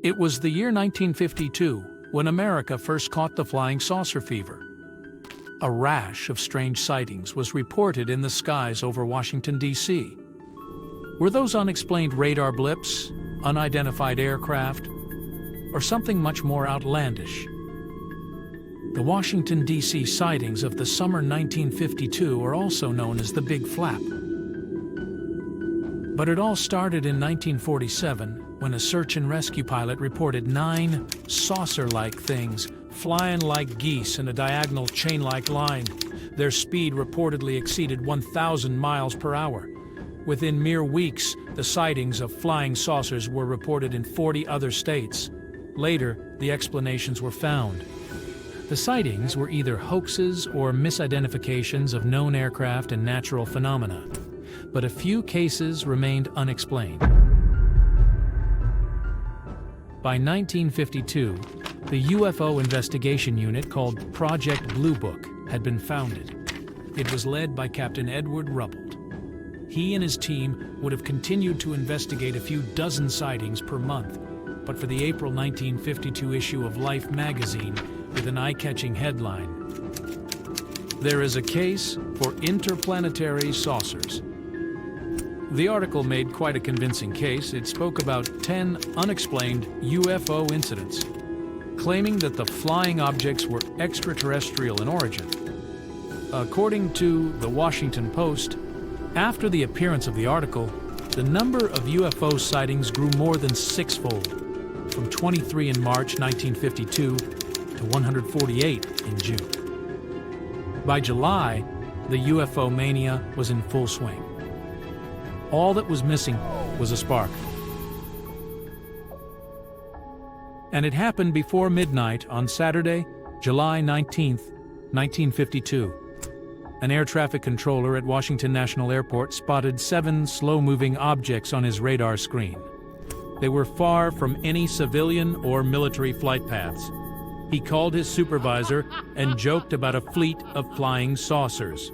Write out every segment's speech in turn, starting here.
It was the year 1952 when America first caught the flying saucer fever. A rash of strange sightings was reported in the skies over Washington, D.C. Were those unexplained radar blips, unidentified aircraft, or something much more outlandish? The Washington, D.C. sightings of the summer 1952 are also known as the Big Flap. But it all started in 1947 when a search and rescue pilot reported 9 saucer-like things flying like geese in a diagonal chain-like line. Their speed reportedly exceeded 1,000 miles per hour. Within mere weeks, the sightings of flying saucers were reported in 40 other states. Later, the explanations were found. The sightings were either hoaxes or misidentifications of known aircraft and natural phenomena, but a few cases remained unexplained. By 1952, the UFO investigation unit called Project Blue Book had been founded. It was led by Captain Edward Rubbold. He and his team would have continued to investigate a few dozen sightings per month, but for the April 1952 issue of Life magazine with an eye-catching headline, "There is a case for interplanetary saucers." The article made quite a convincing case. It spoke about 10 unexplained UFO incidents, claiming that the flying objects were extraterrestrial in origin. According to the Washington Post, after the appearance of the article, the number of UFO sightings grew more than sixfold, from 23 in March 1952 to 148 in June. By July, the UFO mania was in full swing. All that was missing was a spark. And it happened before midnight on Saturday, July 19, 1952. An air traffic controller at Washington National Airport spotted 7 slow-moving objects on his radar screen. They were far from any civilian or military flight paths. He called his supervisor and joked about a fleet of flying saucers.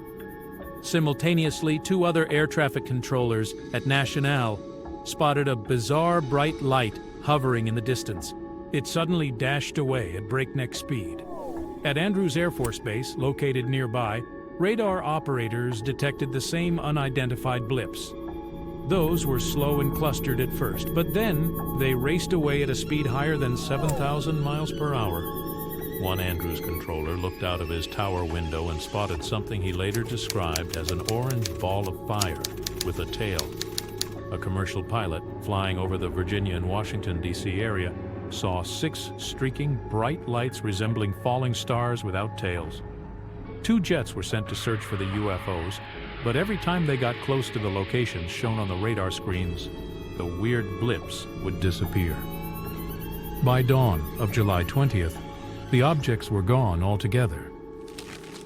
Simultaneously, 2 other air traffic controllers at National spotted a bizarre bright light hovering in the distance. It suddenly dashed away at breakneck speed. At Andrews Air Force Base, located nearby, radar operators detected the same unidentified blips. Those were slow and clustered at first, but then they raced away at a speed higher than 7,000 miles per hour. One Andrews controller looked out of his tower window and spotted something he later described as an orange ball of fire with a tail. A commercial pilot flying over the Virginia and Washington, D.C. area saw 6 streaking bright lights resembling falling stars without tails. 2 jets were sent to search for the UFOs, but every time they got close to the locations shown on the radar screens, the weird blips would disappear. By dawn of July 20th, the objects were gone altogether.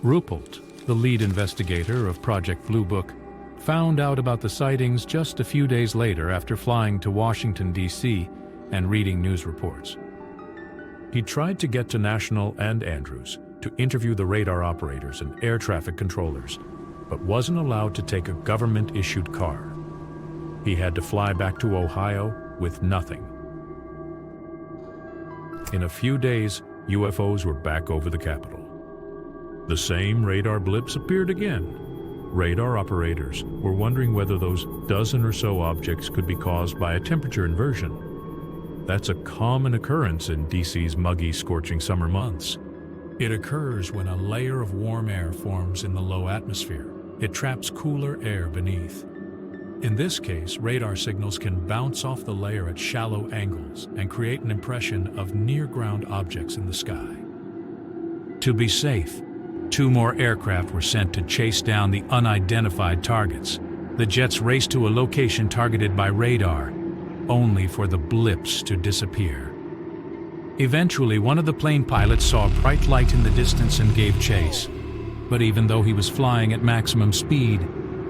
Rupert, the lead investigator of Project Blue Book, found out about the sightings just a few days later after flying to Washington, D.C. and reading news reports. He tried to get to National and Andrews to interview the radar operators and air traffic controllers, but wasn't allowed to take a government-issued car. He had to fly back to Ohio with nothing. In a few days, UFOs were back over the Capitol. The same radar blips appeared again. Radar operators were wondering whether those dozen or so objects could be caused by a temperature inversion. That's a common occurrence in DC's muggy, scorching summer months. It occurs when a layer of warm air forms in the low atmosphere. It traps cooler air beneath. In this case, radar signals can bounce off the layer at shallow angles and create an impression of near-ground objects in the sky. To be safe, 2 more aircraft were sent to chase down the unidentified targets. The jets raced to a location targeted by radar, only for the blips to disappear. Eventually, one of the plane pilots saw a bright light in the distance and gave chase. But even though he was flying at maximum speed,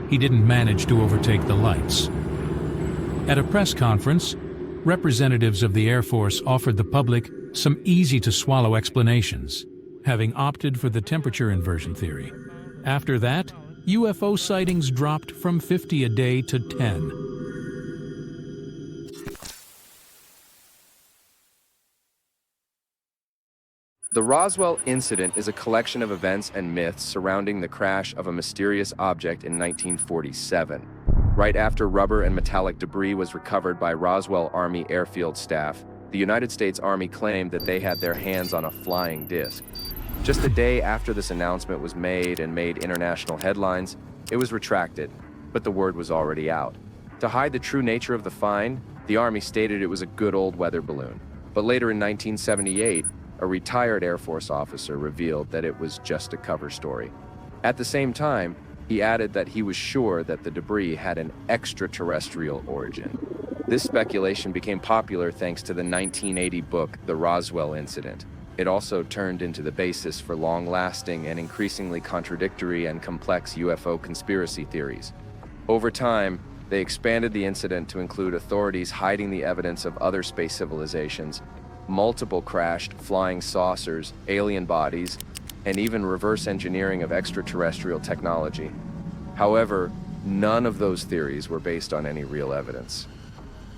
he didn't manage to overtake the lights. At a press conference, representatives of the Air Force offered the public some easy-to-swallow explanations, having opted for the temperature inversion theory. After that, UFO sightings dropped from 50 a day to 10. The Roswell incident is a collection of events and myths surrounding the crash of a mysterious object in 1947. Right after rubber and metallic debris was recovered by Roswell Army airfield staff, the United States Army claimed that they had their hands on a flying disc. Just a day after this announcement was made and made international headlines, it was retracted, but the word was already out. To hide the true nature of the find, the Army stated it was a good old weather balloon. But later in 1978, a retired Air Force officer revealed that it was just a cover story. At the same time, he added that he was sure that the debris had an extraterrestrial origin. This speculation became popular thanks to the 1980 book, The Roswell Incident. It also turned into the basis for long-lasting and increasingly contradictory and complex UFO conspiracy theories. Over time, they expanded the incident to include authorities hiding the evidence of other space civilizations, multiple crashed flying saucers, alien bodies, and even reverse engineering of extraterrestrial technology. However, none of those theories were based on any real evidence.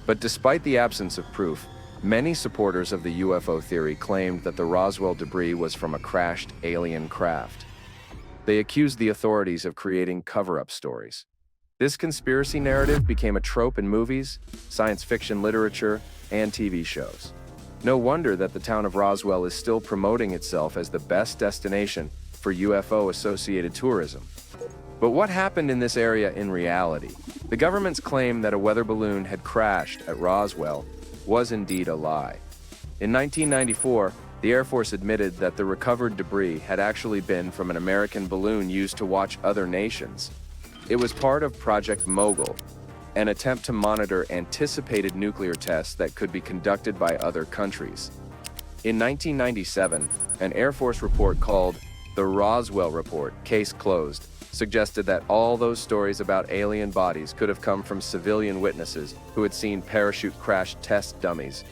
But despite the absence of proof, many supporters of the UFO theory claimed that the Roswell debris was from a crashed alien craft. They accused the authorities of creating cover-up stories. This conspiracy narrative became a trope in movies, science fiction literature, and TV shows. No wonder that the town of Roswell is still promoting itself as the best destination for UFO-associated tourism. But what happened in this area in reality? The government's claim that a weather balloon had crashed at Roswell was indeed a lie. In 1994, the Air Force admitted that the recovered debris had actually been from an American balloon used to watch other nations. It was part of Project Mogul, an attempt to monitor anticipated nuclear tests that could be conducted by other countries. In 1997, an Air Force report called the Roswell Report, Case Closed, suggested that all those stories about alien bodies could have come from civilian witnesses who had seen parachute crash test dummies.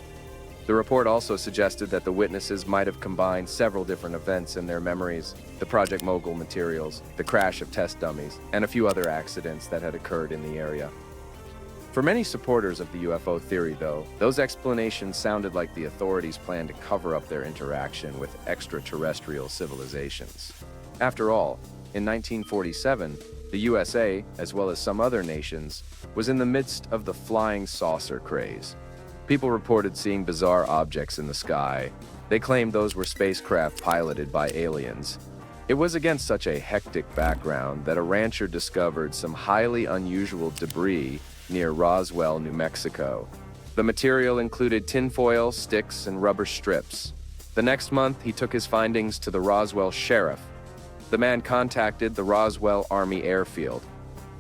The report also suggested that the witnesses might have combined several different events in their memories: the Project Mogul materials, the crash of test dummies, and a few other accidents that had occurred in the area. For many supporters of the UFO theory, though, those explanations sounded like the authorities planned to cover up their interaction with extraterrestrial civilizations. After all, in 1947, the USA, as well as some other nations, was in the midst of the flying saucer craze. People reported seeing bizarre objects in the sky. They claimed those were spacecraft piloted by aliens. It was against such a hectic background that a rancher discovered some highly unusual debris near Roswell, New Mexico. The material included tinfoil, sticks, and rubber strips. The next month, he took his findings to the Roswell sheriff. The man contacted the Roswell Army airfield.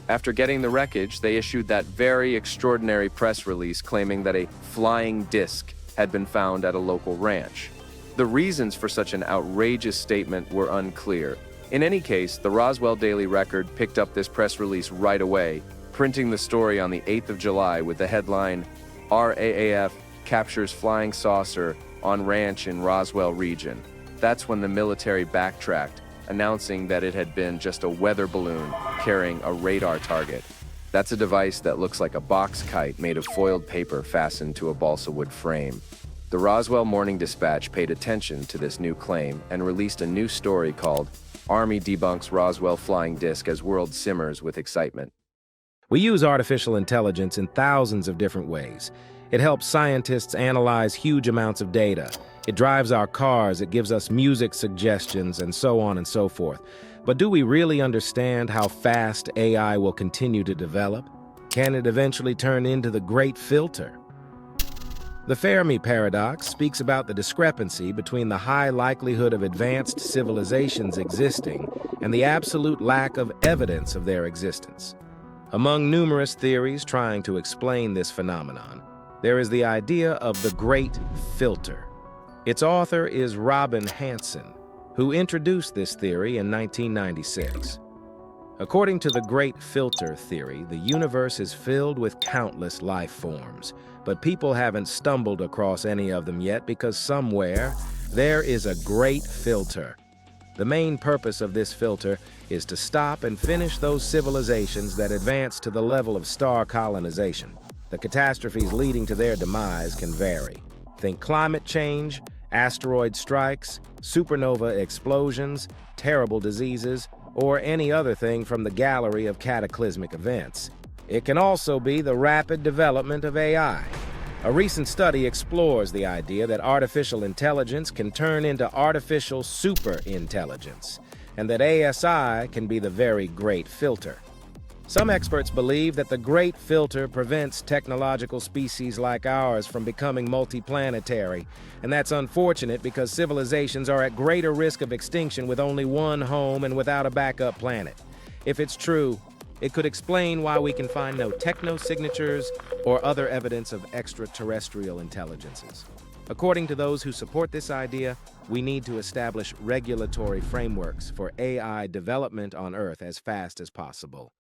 After getting the wreckage, they issued that very extraordinary press release claiming that a flying disc had been found at a local ranch. The reasons for such an outrageous statement were unclear. In any case, the Roswell Daily Record picked up this press release right away, printing the story on the 8th of July with the headline, "RAAF captures flying saucer on ranch in Roswell region." That's when the military backtracked, announcing that it had been just a weather balloon carrying a radar target. That's a device that looks like a box kite made of foiled paper fastened to a balsa wood frame. The Roswell Morning Dispatch paid attention to this new claim and released a new story called "Army Debunks Roswell Flying Disc as World Simmers with Excitement." We use artificial intelligence in thousands of different ways. It helps scientists analyze huge amounts of data. It drives our cars, it gives us music suggestions, and so on and so forth. But do we really understand how fast AI will continue to develop? Can it eventually turn into the great filter? The Fermi paradox speaks about the discrepancy between the high likelihood of advanced civilizations existing and the absolute lack of evidence of their existence. Among numerous theories trying to explain this phenomenon, there is the idea of the great filter. Its author is Robin Hanson, who introduced this theory in 1996. According to the Great Filter theory, the universe is filled with countless life forms, but people haven't stumbled across any of them yet because somewhere there is a great filter. The main purpose of this filter is to stop and finish those civilizations that advance to the level of star colonization. The catastrophes leading to their demise can vary. Think climate change, asteroid strikes, supernova explosions, terrible diseases, or any other thing from the gallery of cataclysmic events. It can also be the rapid development of AI. A recent study explores the idea that artificial intelligence can turn into artificial superintelligence, and that ASI can be the very great filter. Some experts believe that the great filter prevents technological species like ours from becoming multiplanetary, and that's unfortunate because civilizations are at greater risk of extinction with only one home and without a backup planet. If it's true, it could explain why we can find no techno-signatures or other evidence of extraterrestrial intelligences. According to those who support this idea, we need to establish regulatory frameworks for AI development on Earth as fast as possible.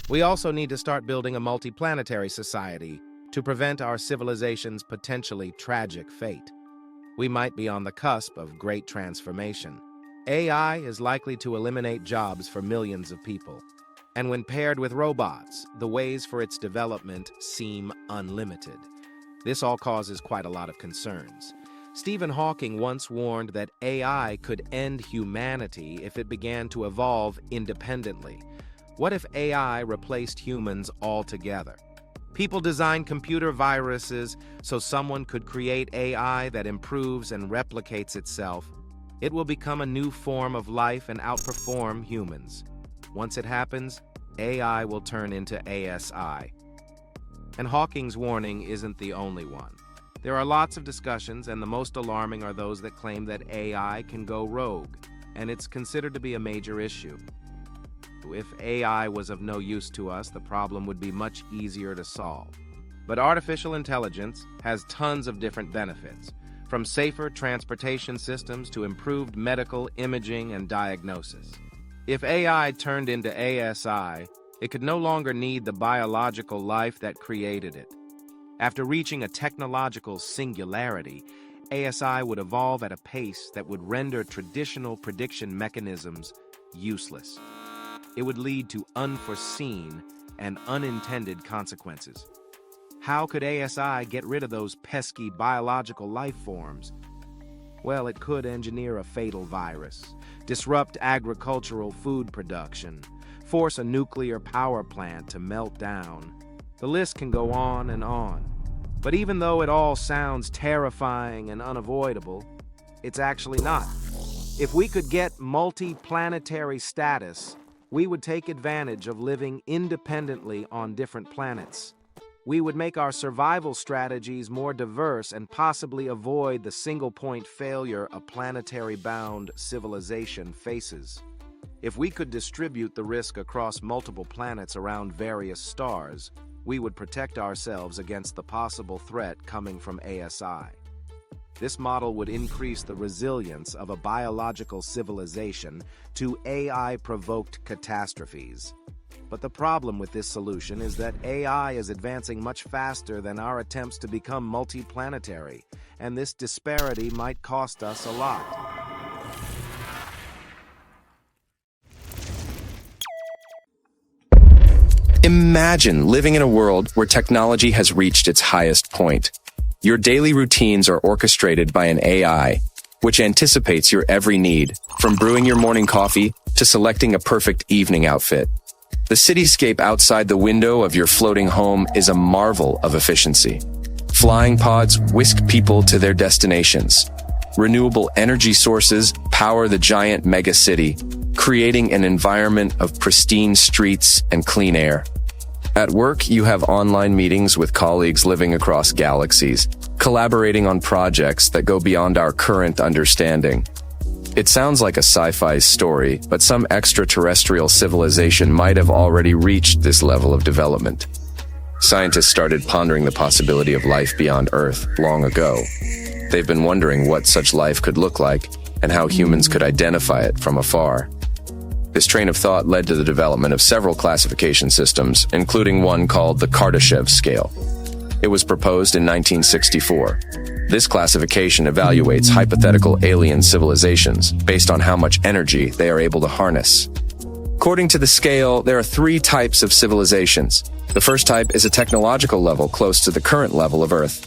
We also need to start building a multiplanetary society to prevent our civilization's potentially tragic fate. We might be on the cusp of great transformation. AI is likely to eliminate jobs for millions of people. And when paired with robots, the ways for its development seem unlimited. This all causes quite a lot of concerns. Stephen Hawking once warned that AI could end humanity if it began to evolve independently. What if AI replaced humans altogether? People design computer viruses so someone could create AI that improves and replicates itself. It will become a new form of life and outperform humans. Once it happens, AI will turn into ASI. And Hawking's warning isn't the only one. There are lots of discussions, and the most alarming are those that claim that AI can go rogue, and it's considered to be a major issue. If AI was of no use to us, the problem would be much easier to solve. But artificial intelligence has tons of different benefits, from safer transportation systems to improved medical imaging and diagnosis. If AI turned into ASI, it could no longer need the biological life that created it. After reaching a technological singularity, ASI would evolve at a pace that would render traditional prediction mechanisms useless. It would lead to unforeseen and unintended consequences. How could ASI get rid of those pesky biological life forms? Well, it could engineer a fatal virus, disrupt agricultural food production, force a nuclear power plant to melt down. The list can go on and on. But even though it all sounds terrifying and unavoidable, it's actually not. If we could get multiplanetary status, we would take advantage of living independently on different planets. We would make our survival strategies more diverse and possibly avoid the single-point failure a planetary-bound civilization faces. If we could distribute the risk across multiple planets around various stars, we would protect ourselves against the possible threat coming from ASI. This model would increase the resilience of a biological civilization to AI-provoked catastrophes. But the problem with this solution is that AI is advancing much faster than our attempts to become multiplanetary, and this disparity might cost us a lot. Imagine living in a world where technology has reached its highest point. Your daily routines are orchestrated by an AI, which anticipates your every need, from brewing your morning coffee to selecting a perfect evening outfit. The cityscape outside the window of your floating home is a marvel of efficiency. Flying pods whisk people to their destinations. Renewable energy sources power the giant megacity, creating an environment of pristine streets and clean air. At work, you have online meetings with colleagues living across galaxies, collaborating on projects that go beyond our current understanding. It sounds like a sci-fi story, but some extraterrestrial civilization might have already reached this level of development. Scientists started pondering the possibility of life beyond Earth long ago. They've been wondering what such life could look like and how humans could identify it from afar. This train of thought led to the development of several classification systems, including one called the Kardashev scale. It was proposed in 1964. This classification evaluates hypothetical alien civilizations based on how much energy they are able to harness. According to the scale, there are 3 types of civilizations. The first type is a technological level close to the current level of Earth.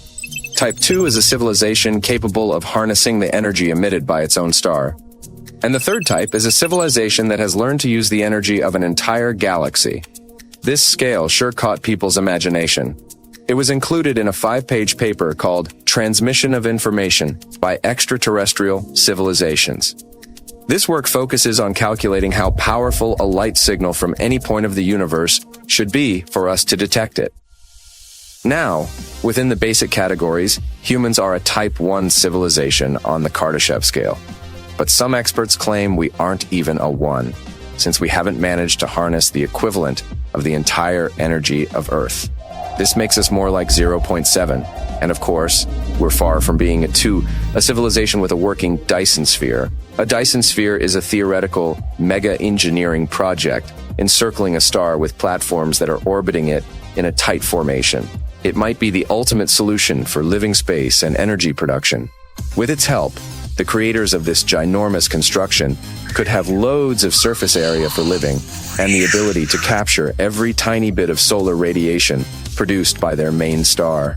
Type 2 is a civilization capable of harnessing the energy emitted by its own star. And the third type is a civilization that has learned to use the energy of an entire galaxy. This scale sure caught people's imagination. It was included in a 5-page paper called Transmission of Information by Extraterrestrial Civilizations. This work focuses on calculating how powerful a light signal from any point of the universe should be for us to detect it. Now, within the basic categories, humans are a Type 1 civilization on the Kardashev scale. But some experts claim we aren't even a 1, since we haven't managed to harness the equivalent of the entire energy of Earth. This makes us more like 0.7, and of course, we're far from being a 2, a civilization with a working Dyson sphere. A Dyson sphere is a theoretical mega-engineering project encircling a star with platforms that are orbiting it in a tight formation. It might be the ultimate solution for living space and energy production. With its help, the creators of this ginormous construction could have loads of surface area for living and the ability to capture every tiny bit of solar radiation produced by their main star.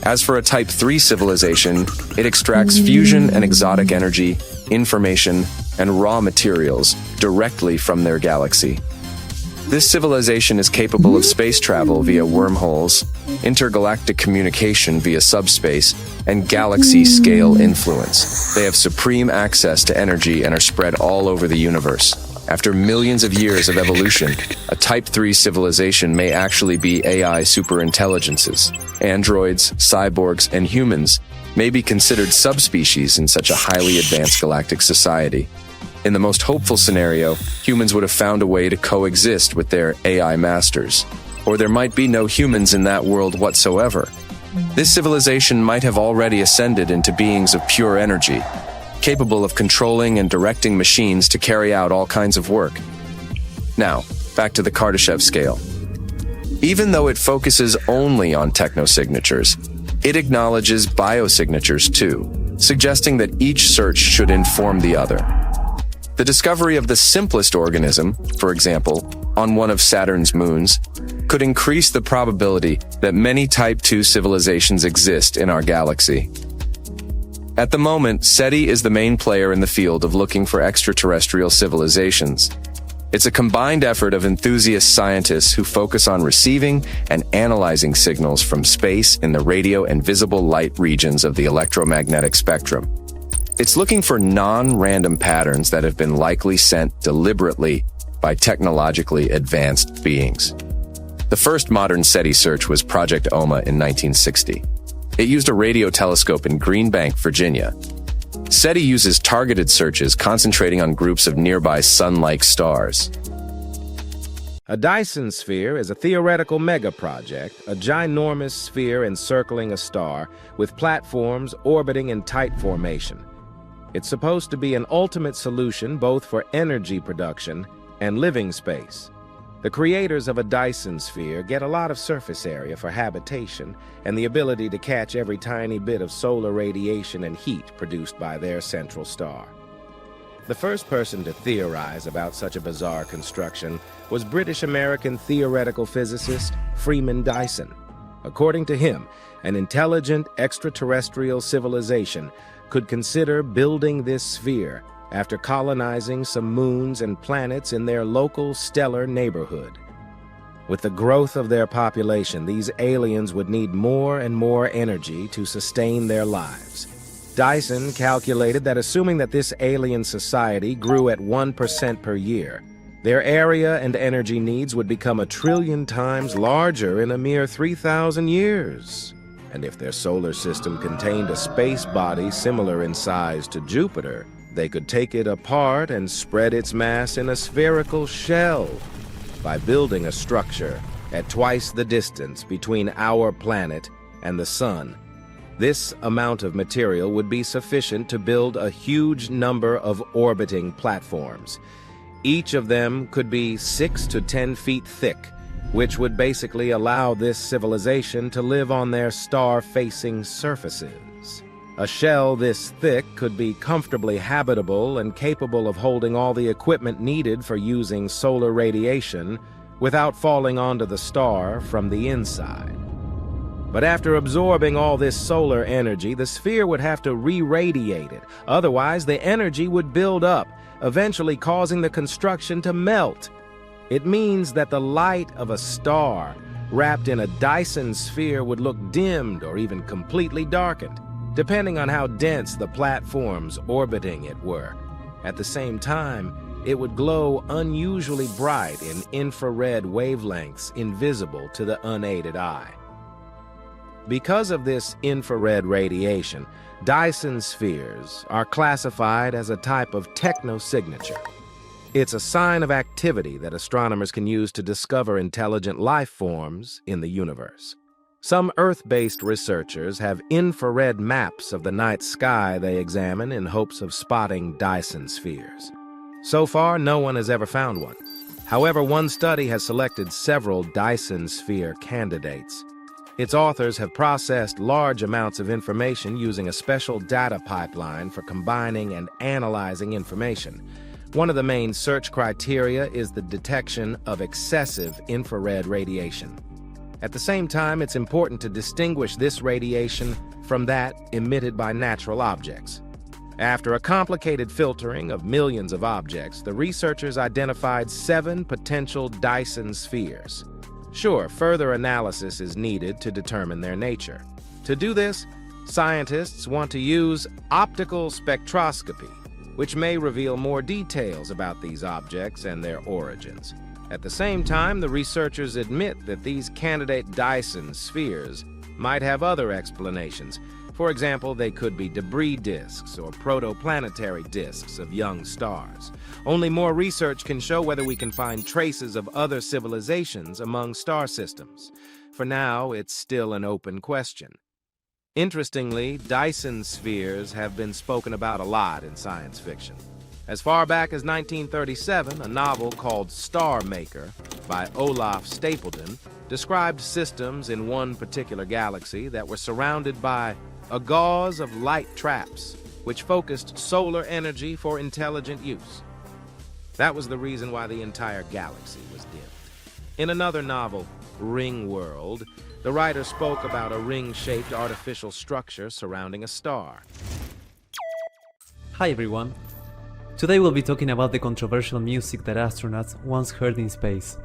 As for a Type 3 civilization, it extracts fusion and exotic energy, information, and raw materials directly from their galaxy. This civilization is capable of space travel via wormholes, intergalactic communication via subspace, and galaxy-scale influence. They have supreme access to energy and are spread all over the universe. After millions of years of evolution, a Type 3 civilization may actually be AI superintelligences. Androids, cyborgs, and humans may be considered subspecies in such a highly advanced galactic society. In the most hopeful scenario, humans would have found a way to coexist with their AI masters. Or there might be no humans in that world whatsoever. This civilization might have already ascended into beings of pure energy, capable of controlling and directing machines to carry out all kinds of work. Now, back to the Kardashev scale. Even though it focuses only on technosignatures, it acknowledges biosignatures too, suggesting that each search should inform the other. The discovery of the simplest organism, for example, on one of Saturn's moons, could increase the probability that many Type 2 civilizations exist in our galaxy. At the moment, SETI is the main player in the field of looking for extraterrestrial civilizations. It's a combined effort of enthusiast scientists who focus on receiving and analyzing signals from space in the radio and visible light regions of the electromagnetic spectrum. It's looking for non-random patterns that have been likely sent deliberately by technologically advanced beings. The first modern SETI search was Project OMA in 1960. It used a radio telescope in Green Bank, Virginia. SETI uses targeted searches concentrating on groups of nearby sun-like stars. A Dyson sphere is a theoretical megaproject, a ginormous sphere encircling a star with platforms orbiting in tight formation. It's supposed to be an ultimate solution both for energy production and living space. The creators of a Dyson sphere get a lot of surface area for habitation and the ability to catch every tiny bit of solar radiation and heat produced by their central star. The first person to theorize about such a bizarre construction was British-American theoretical physicist Freeman Dyson. According to him, an intelligent extraterrestrial civilization could consider building this sphere after colonizing some moons and planets in their local stellar neighborhood. With the growth of their population, these aliens would need more and more energy to sustain their lives. Dyson calculated that assuming that this alien society grew at 1% per year, their area and energy needs would become 1 trillion times larger in a mere 3,000 years. And if their solar system contained a space body similar in size to Jupiter, they could take it apart and spread its mass in a spherical shell by building a structure at twice the distance between our planet and the Sun. This amount of material would be sufficient to build a huge number of orbiting platforms. Each of them could be 6 to 10 feet thick, which would basically allow this civilization to live on their star-facing surfaces. A shell this thick could be comfortably habitable and capable of holding all the equipment needed for using solar radiation without falling onto the star from the inside. But after absorbing all this solar energy, the sphere would have to re-radiate it. Otherwise, the energy would build up, eventually causing the construction to melt. It means that the light of a star wrapped in a Dyson sphere would look dimmed or even completely darkened, depending on how dense the platforms orbiting it were. At the same time, it would glow unusually bright in infrared wavelengths invisible to the unaided eye. Because of this infrared radiation, Dyson spheres are classified as a type of technosignature. It's a sign of activity that astronomers can use to discover intelligent life forms in the universe. Some Earth-based researchers have infrared maps of the night sky they examine in hopes of spotting Dyson spheres. So far, no one has ever found one. However, one study has selected several Dyson sphere candidates. Its authors have processed large amounts of information using a special data pipeline for combining and analyzing information. One of the main search criteria is the detection of excessive infrared radiation. At the same time, it's important to distinguish this radiation from that emitted by natural objects. After a complicated filtering of millions of objects, the researchers identified 7 potential Dyson spheres. Sure, further analysis is needed to determine their nature. To do this, scientists want to use optical spectroscopy, which may reveal more details about these objects and their origins. At the same time, the researchers admit that these candidate Dyson spheres might have other explanations. For example, they could be debris disks or protoplanetary disks of young stars. Only more research can show whether we can find traces of other civilizations among star systems. For now, it's still an open question. Interestingly, Dyson spheres have been spoken about a lot in science fiction. As far back as 1937, a novel called Star Maker by Olaf Stapledon described systems in one particular galaxy that were surrounded by a gauze of light traps, which focused solar energy for intelligent use. That was the reason why the entire galaxy was dimmed. In another novel, Ring World, the writer spoke about a ring-shaped artificial structure surrounding a star. Hi everyone! Today we'll be talking about the controversial music that astronauts once heard in space.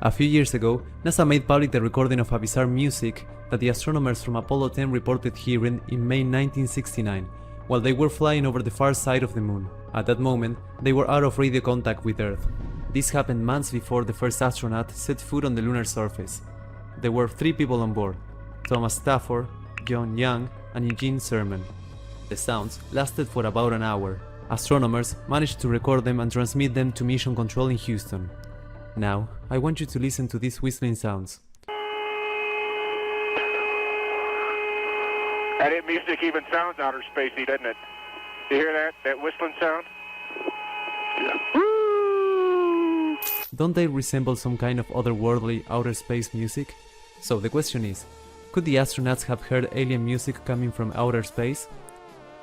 A few years ago, NASA made public the recording of a bizarre music that the astronomers from Apollo 10 reported hearing in May 1969, while they were flying over the far side of the moon. At that moment, they were out of radio contact with Earth. This happened months before the first astronaut set foot on the lunar surface. There were 3 people on board: Thomas Stafford, John Young, and Eugene Cernan. The sounds lasted for about an hour. Astronomers managed to record them and transmit them to Mission Control in Houston. Now, I want you to listen to these whistling sounds. That music even sounds outer spacey, doesn't it? You hear that? That whistling sound? Yeah. Don't they resemble some kind of otherworldly outer space music? So the question is, could the astronauts have heard alien music coming from outer space?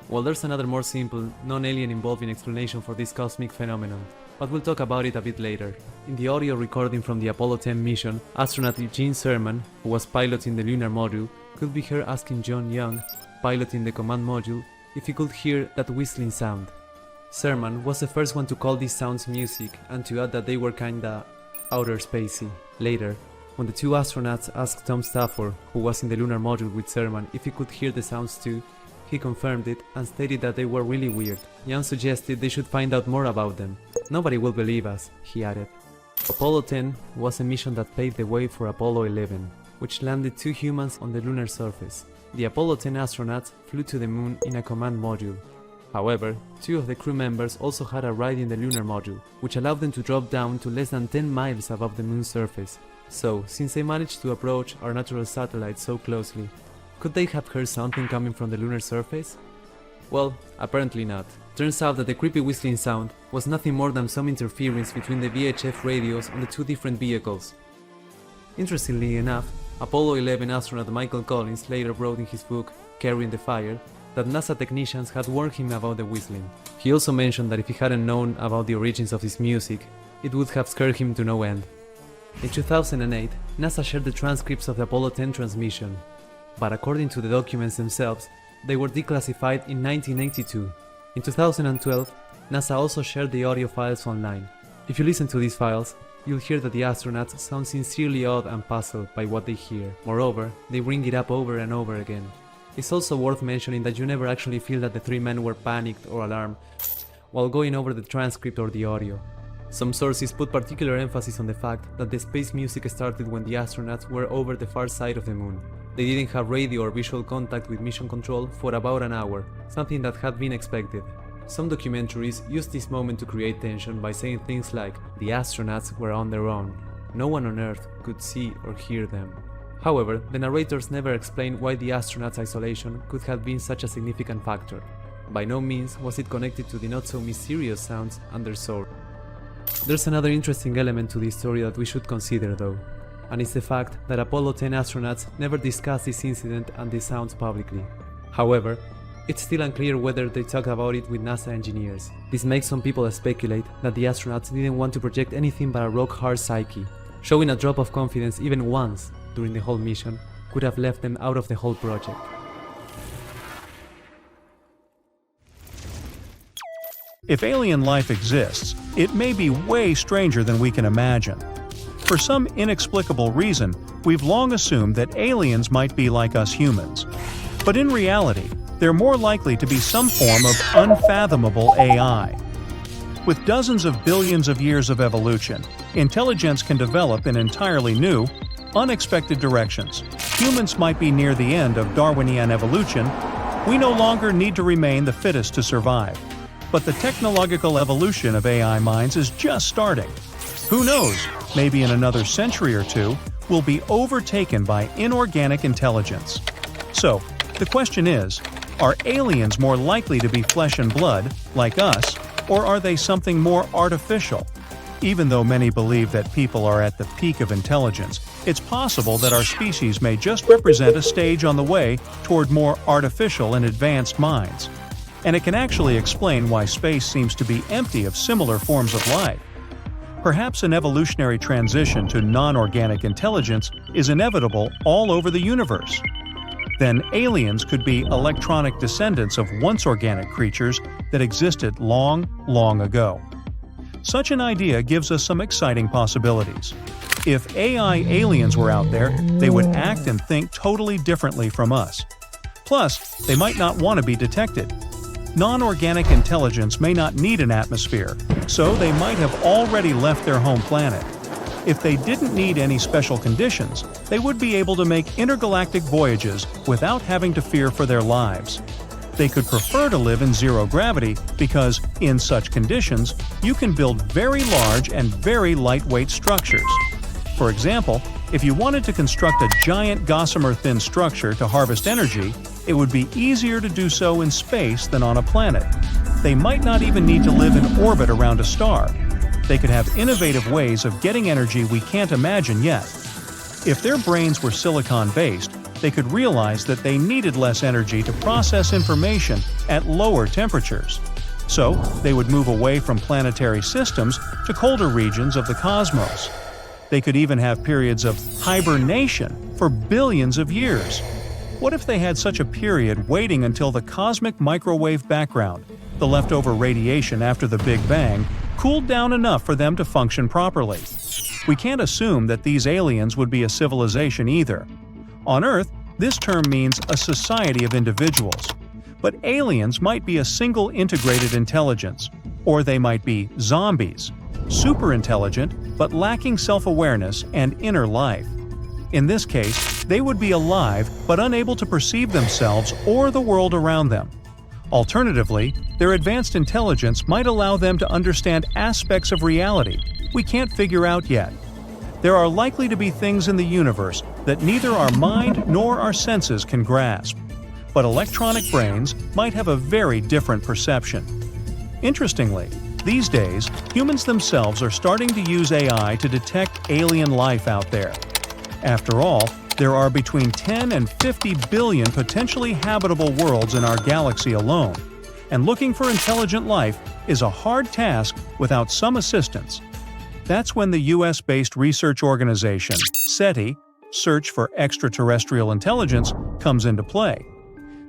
Well, there's another more simple, non-alien involving explanation for this cosmic phenomenon, but we'll talk about it a bit later. In the audio recording from the Apollo 10 mission, astronaut Eugene Cernan, who was piloting the lunar module, could be heard asking John Young, piloting the command module, if he could hear that whistling sound. Cernan was the first one to call these sounds music and to add that they were kinda outer spacey. Later, when the 2 astronauts asked Tom Stafford, who was in the lunar module with Cernan, if he could hear the sounds too, he confirmed it and stated that they were really weird. Young suggested they should find out more about them. Nobody will believe us, he added. Apollo 10 was a mission that paved the way for Apollo 11, which landed 2 humans on the lunar surface. The Apollo 10 astronauts flew to the moon in a command module. However, 2 of the crew members also had a ride in the lunar module, which allowed them to drop down to less than 10 miles above the moon's surface. So, since they managed to approach our natural satellite so closely, could they have heard something coming from the lunar surface? Well, apparently not. Turns out that the creepy whistling sound was nothing more than some interference between the VHF radios on the 2 different vehicles. Interestingly enough, Apollo 11 astronaut Michael Collins later wrote in his book, Carrying the Fire, that NASA technicians had warned him about the whistling. He also mentioned that if he hadn't known about the origins of this music, it would have scared him to no end. In 2008, NASA shared the transcripts of the Apollo 10 transmission. but according to the documents themselves, they were declassified in 1982. In 2012, NASA also shared the audio files online. If you listen to these files, you'll hear that the astronauts sound sincerely awed and puzzled by what they hear. Moreover, they bring it up over and over again. It's also worth mentioning that you never actually feel that the three men were panicked or alarmed while going over the transcript or the audio. Some sources put particular emphasis on the fact that the space music started when the astronauts were over the far side of the moon. They didn't have radio or visual contact with mission control for about an hour, something that had been expected. Some documentaries used this moment to create tension by saying things like, the astronauts were on their own. No one on Earth could see or hear them. However, the narrators never explained why the astronauts' isolation could have been such a significant factor. By no means was it connected to the not-so-mysterious sounds undersourced. There's another interesting element to this story that we should consider though, and it's the fact that Apollo 10 astronauts never discussed this incident and the sounds publicly. However, it's still unclear whether they talked about it with NASA engineers. This makes some people speculate that the astronauts didn't want to project anything but a rock-hard psyche. Showing a drop of confidence even once during the whole mission could have left them out of the whole project. If alien life exists, it may be way stranger than we can imagine. For some inexplicable reason, we've long assumed that aliens might be like us humans. But in reality, they're more likely to be some form of unfathomable AI. With dozens of billions of years of evolution, intelligence can develop in entirely new, unexpected directions. Humans might be near the end of Darwinian evolution. We no longer need to remain the fittest to survive. But the technological evolution of AI minds is just starting. Who knows, maybe in another century or two, we'll be overtaken by inorganic intelligence. So, the question is, are aliens more likely to be flesh and blood, like us, or are they something more artificial? Even though many believe that people are at the peak of intelligence, it's possible that our species may just represent a stage on the way toward more artificial and advanced minds. And it can actually explain why space seems to be empty of similar forms of life. Perhaps an evolutionary transition to non-organic intelligence is inevitable all over the universe. Then aliens could be electronic descendants of once organic creatures that existed long, long ago. Such an idea gives us some exciting possibilities. If AI aliens were out there, they would act and think totally differently from us. Plus, they might not want to be detected. Non-organic intelligence may not need an atmosphere, so they might have already left their home planet. If they didn't need any special conditions, they would be able to make intergalactic voyages without having to fear for their lives. They could prefer to live in zero gravity because, in such conditions, you can build very large and very lightweight structures. For example, if you wanted to construct a giant gossamer-thin structure to harvest energy, it would be easier to do so in space than on a planet. They might not even need to live in orbit around a star. They could have innovative ways of getting energy we can't imagine yet. If their brains were silicon-based, they could realize that they needed less energy to process information at lower temperatures. So, they would move away from planetary systems to colder regions of the cosmos. They could even have periods of hibernation for billions of years. What if they had such a period waiting until the cosmic microwave background, the leftover radiation after the Big Bang, cooled down enough for them to function properly? We can't assume that these aliens would be a civilization either. On Earth, this term means a society of individuals. But aliens might be a single integrated intelligence, or they might be zombies, super intelligent but lacking self-awareness and inner life. In this case, they would be alive but unable to perceive themselves or the world around them. Alternatively, their advanced intelligence might allow them to understand aspects of reality we can't figure out yet. There are likely to be things in the universe that neither our mind nor our senses can grasp. But electronic brains might have a very different perception. Interestingly, these days, humans themselves are starting to use AI to detect alien life out there. After all, there are between 10 and 50 billion potentially habitable worlds in our galaxy alone, and looking for intelligent life is a hard task without some assistance. That's when the US-based research organization, SETI, Search for Extraterrestrial Intelligence, comes into play.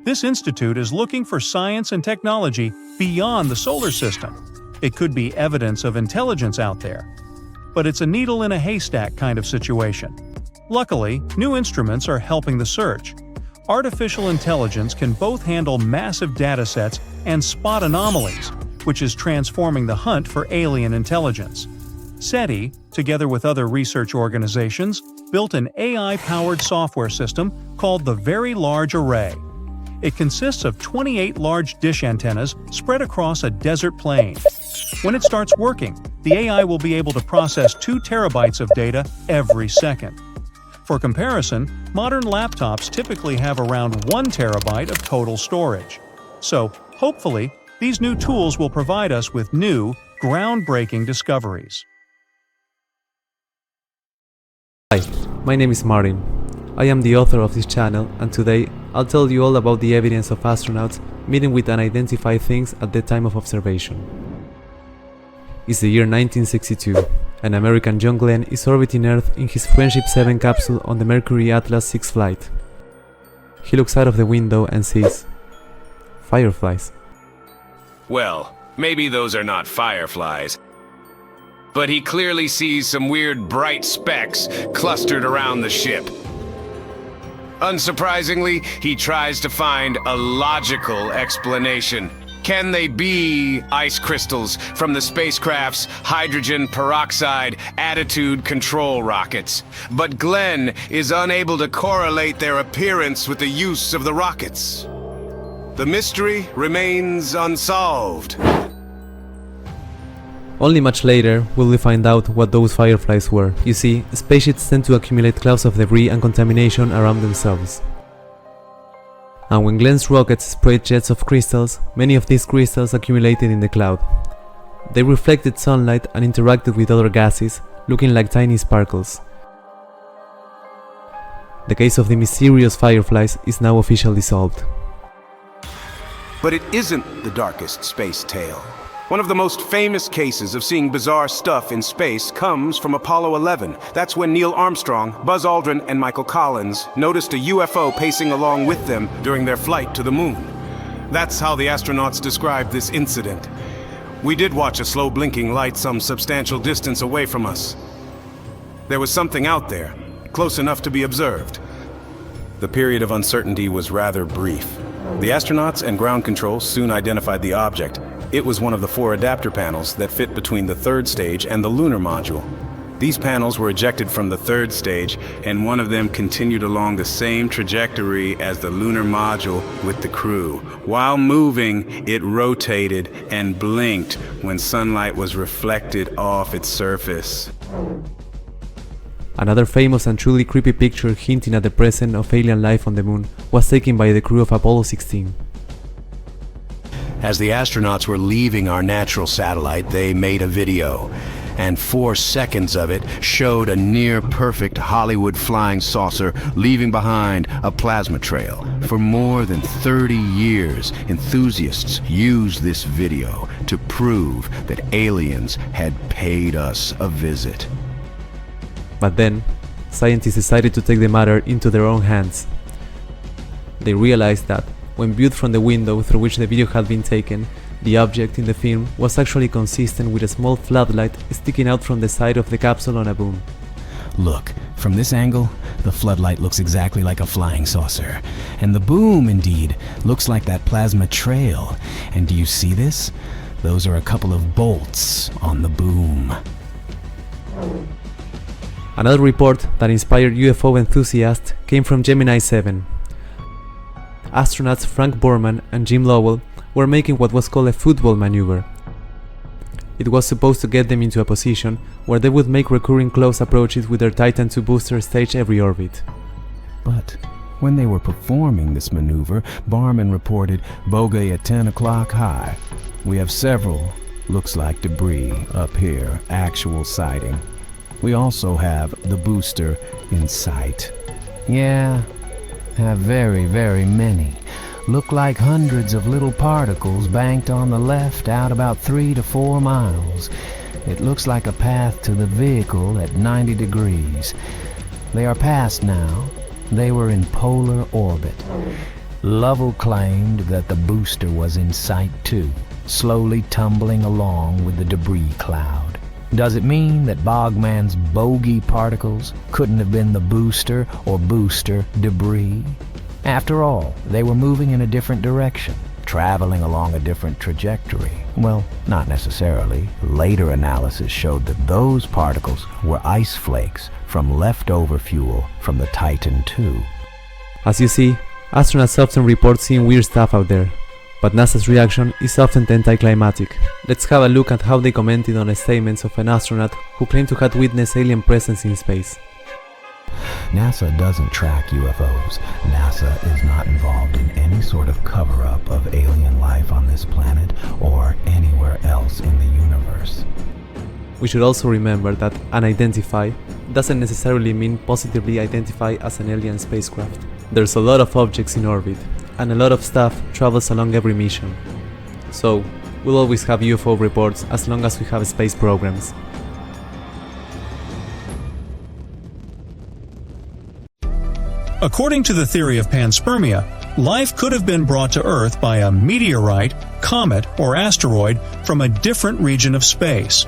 This institute is looking for science and technology beyond the solar system. It could be evidence of intelligence out there. But it's a needle in a haystack kind of situation. Luckily, new instruments are helping the search. Artificial intelligence can both handle massive datasets and spot anomalies, which is transforming the hunt for alien intelligence. SETI, together with other research organizations, built an AI-powered software system called the Very Large Array. It consists of 28 large dish antennas spread across a desert plain. When it starts working, the AI will be able to process 2 terabytes of data every second. For comparison, modern laptops typically have around 1 terabyte of total storage. So, hopefully, these new tools will provide us with new, groundbreaking discoveries. Hi, my name is Martin. I am the author of this channel, and today I'll tell you all about the evidence of astronauts meeting with unidentified things at the time of observation. It's the year 1962, and American John Glenn is orbiting Earth in his Friendship 7 capsule on the Mercury Atlas 6 flight. He looks out of the window and sees fireflies. Well, maybe those are not fireflies. But he clearly sees some weird bright specks clustered around the ship. Unsurprisingly, he tries to find a logical explanation. Can they be ice crystals from the spacecraft's hydrogen peroxide attitude control rockets? But Glenn is unable to correlate their appearance with the use of the rockets. The mystery remains unsolved. Only much later will we find out what those fireflies were. You see, spaceships tend to accumulate clouds of debris and contamination around themselves. And when Glenn's rockets sprayed jets of crystals, many of these crystals accumulated in the cloud. They reflected sunlight and interacted with other gases, looking like tiny sparkles. The case of the mysterious fireflies is now officially solved. But it isn't the darkest space tale. One of the most famous cases of seeing bizarre stuff in space comes from Apollo 11. That's when Neil Armstrong, Buzz Aldrin, and Michael Collins noticed a UFO pacing along with them during their flight to the moon. That's how the astronauts described this incident. We did watch a slow blinking light some substantial distance away from us. There was something out there, close enough to be observed. The period of uncertainty was rather brief. The astronauts and ground control soon identified the object. It was one of the 4 adapter panels that fit between the 3rd stage and the lunar module. These panels were ejected from the 3rd stage, and one of them continued along the same trajectory as the lunar module with the crew. While moving, it rotated and blinked when sunlight was reflected off its surface. Another famous and truly creepy picture hinting at the presence of alien life on the moon was taken by the crew of Apollo 16. As the astronauts were leaving our natural satellite, they made a video, and 4 seconds of it showed a near-perfect Hollywood flying saucer leaving behind a plasma trail. For more than 30 years, enthusiasts used this video to prove that aliens had paid us a visit. But then, scientists decided to take the matter into their own hands. They realized that, when viewed from the window through which the video had been taken, the object in the film was actually consistent with a small floodlight sticking out from the side of the capsule on a boom. Look, from this angle, the floodlight looks exactly like a flying saucer. And the boom, indeed, looks like that plasma trail. And do you see this? Those are a couple of bolts on the boom. Another report that inspired UFO enthusiasts came from Gemini 7. Astronauts Frank Borman and Jim Lovell were making what was called a football maneuver. It was supposed to get them into a position where they would make recurring close approaches with their Titan II booster stage every orbit. But when they were performing this maneuver, Barman reported bogey at 10 o'clock high. We have several, looks like debris, up here, actual sighting. We also have the booster in sight. Yeah, have very, very many. Look like hundreds of little particles banked on the left out about 3 to 4 miles. It looks like a path to the vehicle at 90 degrees. They are past now, They were in polar orbit. Lovell claimed that the booster was in sight too, slowly tumbling along with the debris cloud. Does it mean that Bogman's bogey particles couldn't have been the booster or booster debris? After all, they were moving in a different direction, traveling along a different trajectory. Well, not necessarily. Later analysis showed that those particles were ice flakes from leftover fuel from the Titan II. As you see, astronauts often report seeing weird stuff out there, but NASA's reaction is often anticlimactic. Let's have a look at how they commented on the statements of an astronaut who claimed to have witnessed alien presence in space. NASA doesn't track UFOs. NASA is not involved in any sort of cover-up of alien life on this planet or anywhere else in the universe. We should also remember that unidentified doesn't necessarily mean positively identified as an alien spacecraft. There's a lot of objects in orbit, and a lot of stuff travels along every mission. So, we'll always have UFO reports as long as we have space programs. According to the theory of panspermia, life could have been brought to Earth by a meteorite, comet, or asteroid from a different region of space.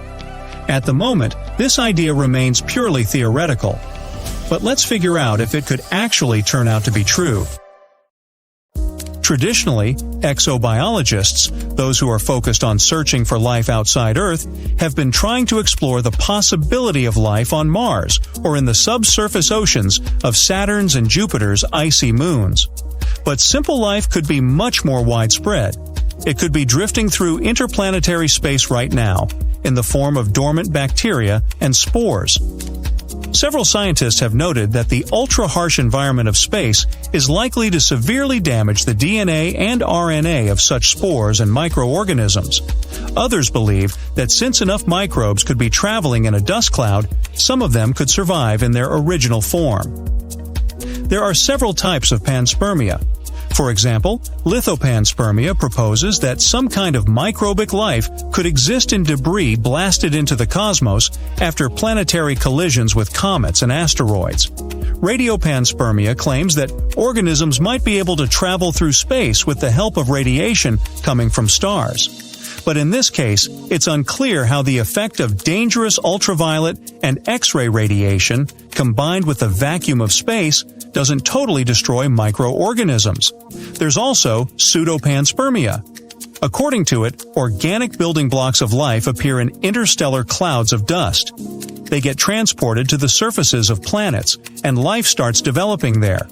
At the moment, this idea remains purely theoretical. But let's figure out if it could actually turn out to be true. Traditionally, exobiologists, those who are focused on searching for life outside Earth, have been trying to explore the possibility of life on Mars or in the subsurface oceans of Saturn's and Jupiter's icy moons. But simple life could be much more widespread. It could be drifting through interplanetary space right now, in the form of dormant bacteria and spores. Several scientists have noted that the ultra-harsh environment of space is likely to severely damage the DNA and RNA of such spores and microorganisms. Others believe that since enough microbes could be traveling in a dust cloud, some of them could survive in their original form. There are several types of panspermia. For example, lithopanspermia proposes that some kind of microbic life could exist in debris blasted into the cosmos after planetary collisions with comets and asteroids. Radiopanspermia claims that organisms might be able to travel through space with the help of radiation coming from stars. But in this case, it's unclear how the effect of dangerous ultraviolet and X-ray radiation, combined with the vacuum of space, doesn't totally destroy microorganisms. There's also pseudopanspermia. According to it, organic building blocks of life appear in interstellar clouds of dust. They get transported to the surfaces of planets, and life starts developing there.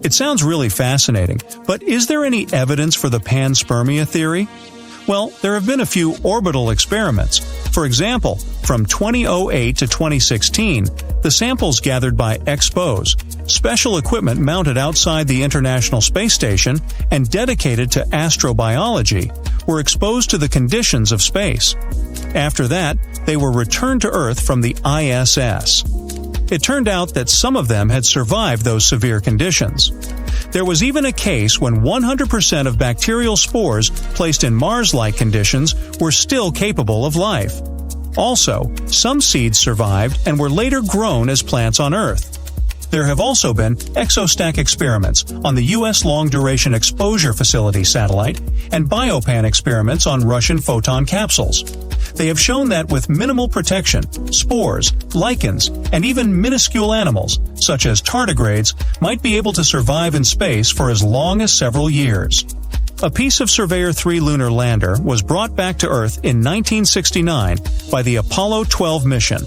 It sounds really fascinating, but is there any evidence for the panspermia theory? Well, there have been a few orbital experiments. For example, from 2008 to 2016, the samples gathered by EXPOSE, special equipment mounted outside the International Space Station and dedicated to astrobiology, were exposed to the conditions of space. After that, they were returned to Earth from the ISS. It turned out that some of them had survived those severe conditions. There was even a case when 100% of bacterial spores placed in Mars-like conditions were still capable of life. Also, some seeds survived and were later grown as plants on Earth. There have also been exostack experiments on the U.S. Long-Duration Exposure Facility satellite and biopan experiments on Russian photon capsules. They have shown that with minimal protection, spores, lichens, and even minuscule animals, such as tardigrades, might be able to survive in space for as long as several years. A piece of Surveyor 3 lunar lander was brought back to Earth in 1969 by the Apollo 12 mission.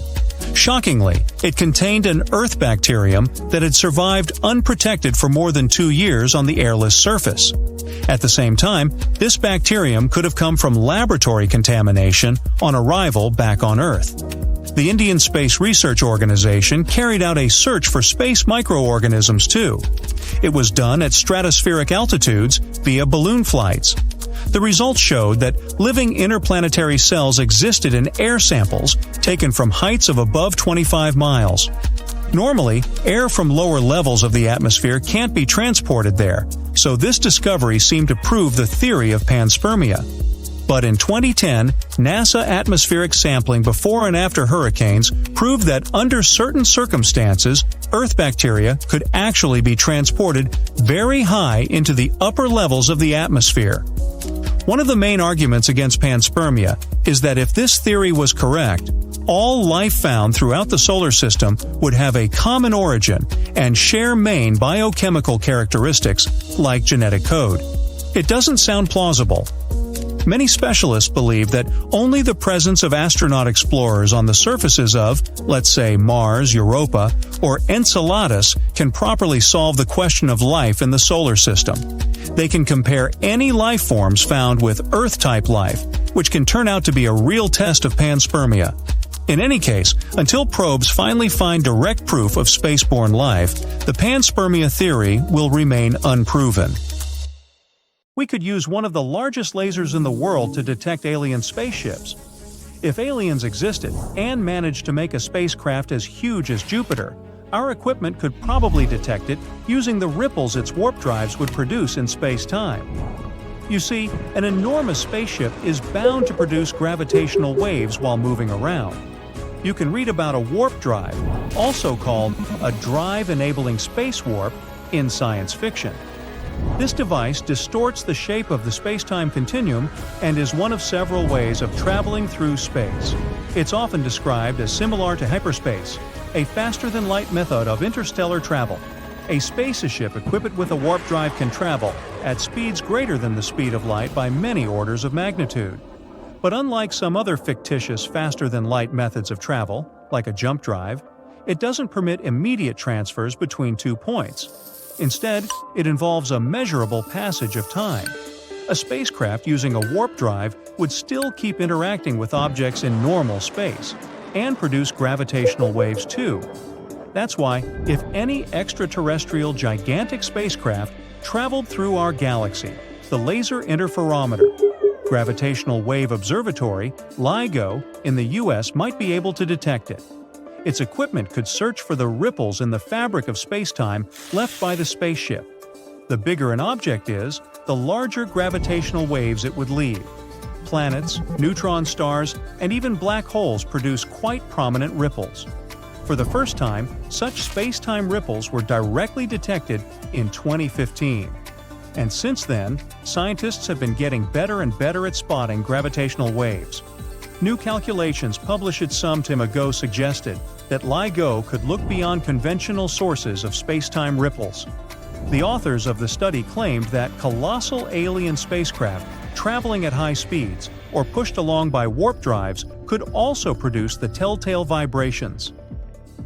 Shockingly, it contained an Earth bacterium that had survived unprotected for more than 2 years on the airless surface. At the same time, this bacterium could have come from laboratory contamination on arrival back on Earth. The Indian Space Research Organization carried out a search for space microorganisms too. It was done at stratospheric altitudes via balloon flights. The results showed that living interplanetary cells existed in air samples taken from heights of above 25 miles. Normally, air from lower levels of the atmosphere can't be transported there, so this discovery seemed to prove the theory of panspermia. But in 2010, NASA atmospheric sampling before and after hurricanes proved that under certain circumstances, Earth bacteria could actually be transported very high into the upper levels of the atmosphere. One of the main arguments against panspermia is that if this theory was correct, all life found throughout the solar system would have a common origin and share main biochemical characteristics like genetic code. It doesn't sound plausible. Many specialists believe that only the presence of astronaut explorers on the surfaces of, let's say, Mars, Europa, or Enceladus can properly solve the question of life in the solar system. They can compare any life forms found with Earth-type life, which can turn out to be a real test of panspermia. In any case, until probes finally find direct proof of spaceborne life, the panspermia theory will remain unproven. We could use one of the largest lasers in the world to detect alien spaceships. If aliens existed and managed to make a spacecraft as huge as Jupiter, our equipment could probably detect it using the ripples its warp drives would produce in space-time. You see, an enormous spaceship is bound to produce gravitational waves while moving around. You can read about a warp drive, also called a drive-enabling space warp, in science fiction. This device distorts the shape of the space-time continuum and is one of several ways of traveling through space. It's often described as similar to hyperspace, a faster-than-light method of interstellar travel. A spaceship equipped with a warp drive can travel at speeds greater than the speed of light by many orders of magnitude. But unlike some other fictitious faster-than-light methods of travel, like a jump drive, it doesn't permit immediate transfers between 2 points. Instead, it involves a measurable passage of time. A spacecraft using a warp drive would still keep interacting with objects in normal space, and produce gravitational waves too. That's why, if any extraterrestrial gigantic spacecraft traveled through our galaxy, the Laser Interferometer, Gravitational Wave Observatory, LIGO, in the US might be able to detect it. Its equipment could search for the ripples in the fabric of spacetime left by the spaceship. The bigger an object is, the larger gravitational waves it would leave. Planets, neutron stars, and even black holes produce quite prominent ripples. For the first time, such spacetime ripples were directly detected in 2015. And since then, scientists have been getting better and better at spotting gravitational waves. New calculations published some time ago suggested that LIGO could look beyond conventional sources of spacetime ripples. The authors of the study claimed that colossal alien spacecraft traveling at high speeds or pushed along by warp drives could also produce the telltale vibrations.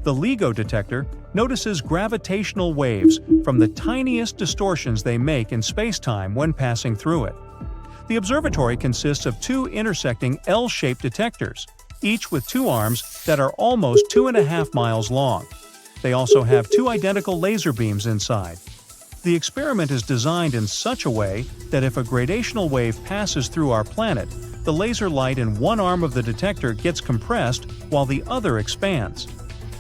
The LIGO detector notices gravitational waves from the tiniest distortions they make in spacetime when passing through it. The observatory consists of 2 intersecting L-shaped detectors, each with 2 arms that are almost 2.5 miles long. They also have 2 identical laser beams inside. The experiment is designed in such a way that if a gradational wave passes through our planet, the laser light in one arm of the detector gets compressed while the other expands.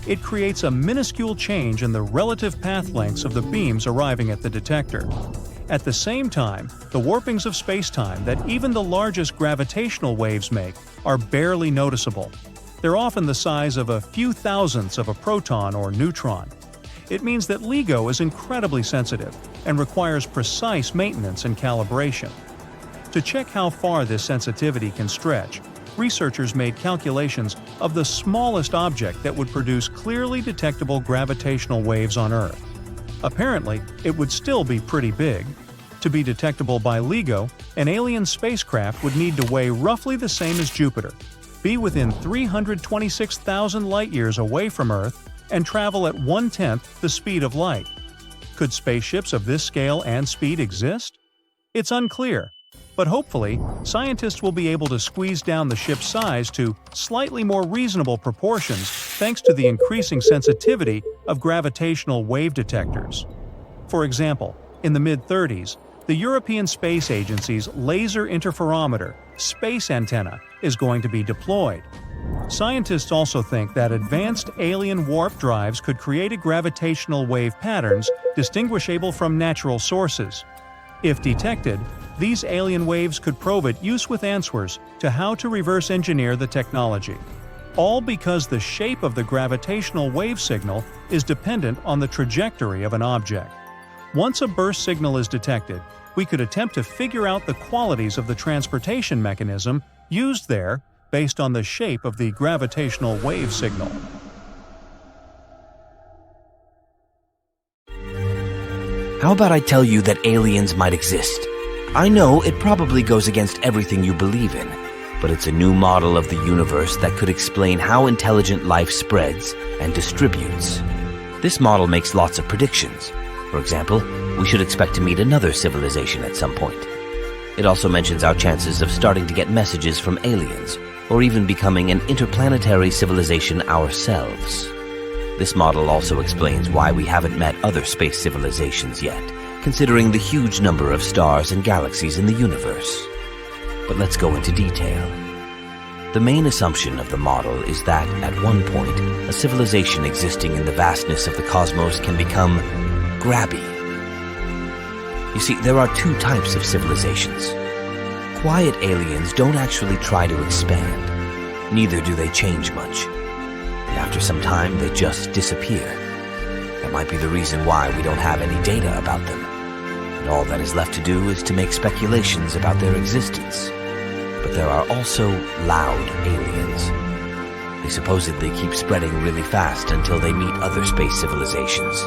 It creates a minuscule change in the relative path lengths of the beams arriving at the detector. At the same time, the warpings of spacetime that even the largest gravitational waves make are barely noticeable. They're often the size of a few thousandths of a proton or neutron. It means that LIGO is incredibly sensitive and requires precise maintenance and calibration. To check how far this sensitivity can stretch, researchers made calculations of the smallest object that would produce clearly detectable gravitational waves on Earth. Apparently, it would still be pretty big. To be detectable by LIGO, an alien spacecraft would need to weigh roughly the same as Jupiter, be within 326,000 light-years away from Earth, and travel at 1/10 the speed of light. Could spaceships of this scale and speed exist? It's unclear, but hopefully, scientists will be able to squeeze down the ship's size to slightly more reasonable proportions thanks to the increasing sensitivity of gravitational wave detectors. For example, in the mid-30s, the European Space Agency's Laser Interferometer space antenna is going to be deployed. Scientists also think that advanced alien warp drives could create a gravitational wave patterns distinguishable from natural sources. If detected, these alien waves could prove at use with answers to how to reverse engineer the technology. all because the shape of the gravitational wave signal is dependent on the trajectory of an object. Once a burst signal is detected, we could attempt to figure out the qualities of the transportation mechanism used there based on the shape of the gravitational wave signal. How about I tell you that aliens might exist? I know it probably goes against everything you believe in, but it's a new model of the universe that could explain how intelligent life spreads and distributes. This model makes lots of predictions. For example, we should expect to meet another civilization at some point. It also mentions our chances of starting to get messages from aliens, or even becoming an interplanetary civilization ourselves. This model also explains why we haven't met other space civilizations yet, considering the huge number of stars and galaxies in the universe. But let's go into detail. The main assumption of the model is that, at one point, a civilization existing in the vastness of the cosmos can become Grabby. You see, there are two types of civilizations. Quiet aliens don't actually try to expand. Neither do they change much. And after some time, they just disappear. That might be the reason why we don't have any data about them. And all that is left to do is to make speculations about their existence. But there are also loud aliens. They supposedly keep spreading really fast until they meet other space civilizations.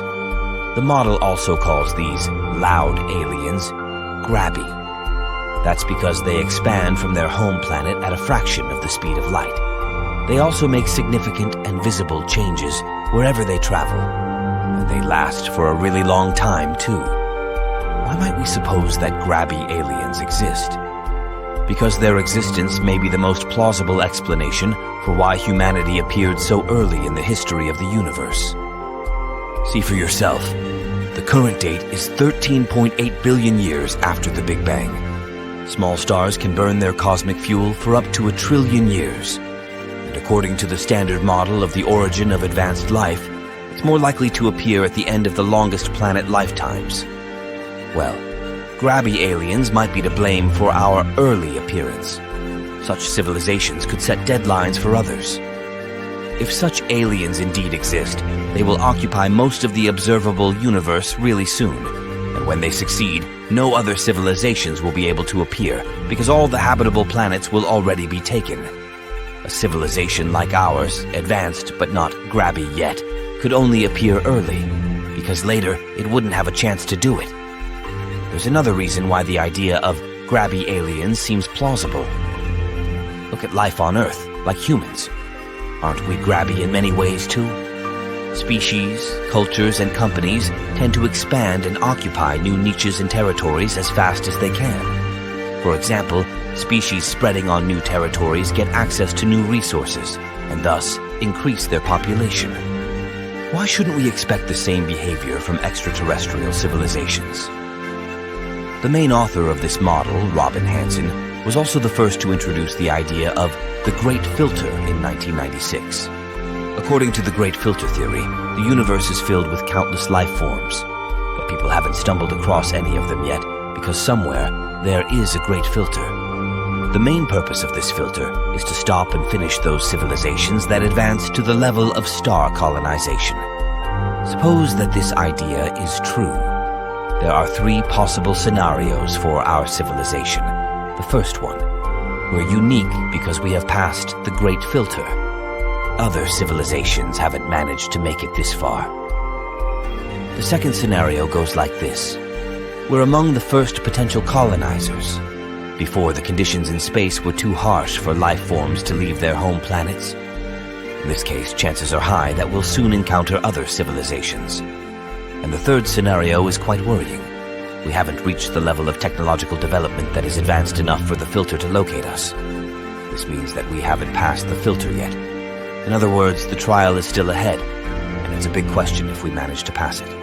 The model also calls these loud aliens Grabby. That's because they expand from their home planet at a fraction of the speed of light. They also make significant and visible changes wherever they travel. And they last for a really long time, too. Why might we suppose that Grabby aliens exist? Because their existence may be the most plausible explanation for why humanity appeared so early in the history of the universe. See for yourself. The current date is 13.8 billion years after the Big Bang. Small stars can burn their cosmic fuel for up to 1 trillion years. And according to the standard model of the origin of advanced life, it's more likely to appear at the end of the longest planet lifetimes. Well, Grabby aliens might be to blame for our early appearance. Such civilizations could set deadlines for others. If such aliens indeed exist, they will occupy most of the observable universe really soon. And when they succeed, no other civilizations will be able to appear, because all the habitable planets will already be taken. A civilization like ours, advanced but not Grabby yet, could only appear early, because later it wouldn't have a chance to do it. There's another reason why the idea of Grabby aliens seems plausible. Look at life on Earth, like humans. Aren't we Grabby in many ways too? Species, cultures, and companies tend to expand and occupy new niches and territories as fast as they can. For example, species spreading on new territories get access to new resources, and thus increase their population. Why shouldn't we expect the same behavior from extraterrestrial civilizations? The main author of this model, Robin Hanson, was also the first to introduce the idea of the Great Filter in 1996. According to the Great Filter theory, the universe is filled with countless life forms, but people haven't stumbled across any of them yet because somewhere there is a Great Filter. The main purpose of this filter is to stop and finish those civilizations that advance to the level of star colonization. Suppose that this idea is true. There are 3 possible scenarios for our civilization. The first one, we're unique because we have passed the Great Filter. Other civilizations haven't managed to make it this far. The second scenario goes like this. We're among the first potential colonizers, before the conditions in space were too harsh for life forms to leave their home planets. In this case, chances are high that we'll soon encounter other civilizations. And the third scenario is quite worrying. We haven't reached the level of technological development that is advanced enough for the filter to locate us. This means that we haven't passed the filter yet. In other words, the trial is still ahead, and it's a big question if we manage to pass it.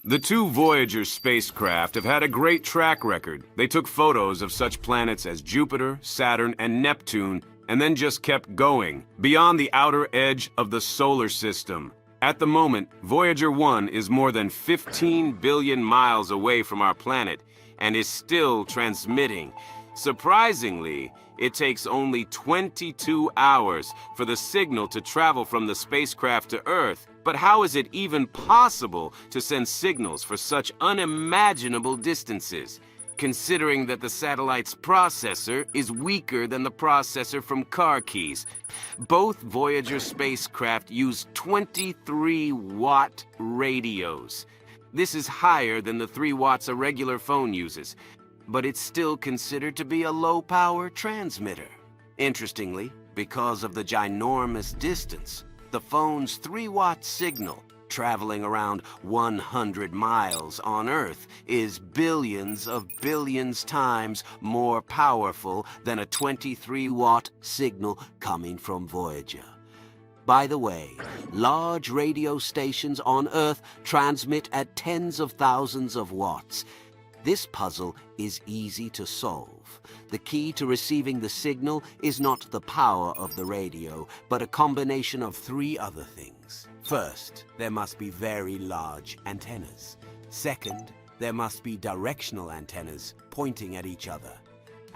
The 2 Voyager spacecraft have had a great track record. They took photos of such planets as Jupiter, Saturn, and Neptune, and then just kept going, beyond the outer edge of the solar system. At the moment, Voyager 1 is more than 15 billion miles away from our planet, and is still transmitting. Surprisingly, it takes only 22 hours for the signal to travel from the spacecraft to Earth. But how is it even possible to send signals for such unimaginable distances, considering that the satellite's processor is weaker than the processor from car keys? Both Voyager spacecraft use 23-watt radios. This is higher than the 3 watts a regular phone uses, but it's still considered to be a low-power transmitter. Interestingly, because of the ginormous distance, the phone's 3-watt signal, traveling around 100 miles on Earth, is billions of billions times more powerful than a 23-watt signal coming from Voyager. By the way, large radio stations on Earth transmit at tens of thousands of watts. This puzzle is easy to solve. The key to receiving the signal is not the power of the radio, but a combination of 3 other things. First, there must be very large antennas. Second, there must be directional antennas pointing at each other.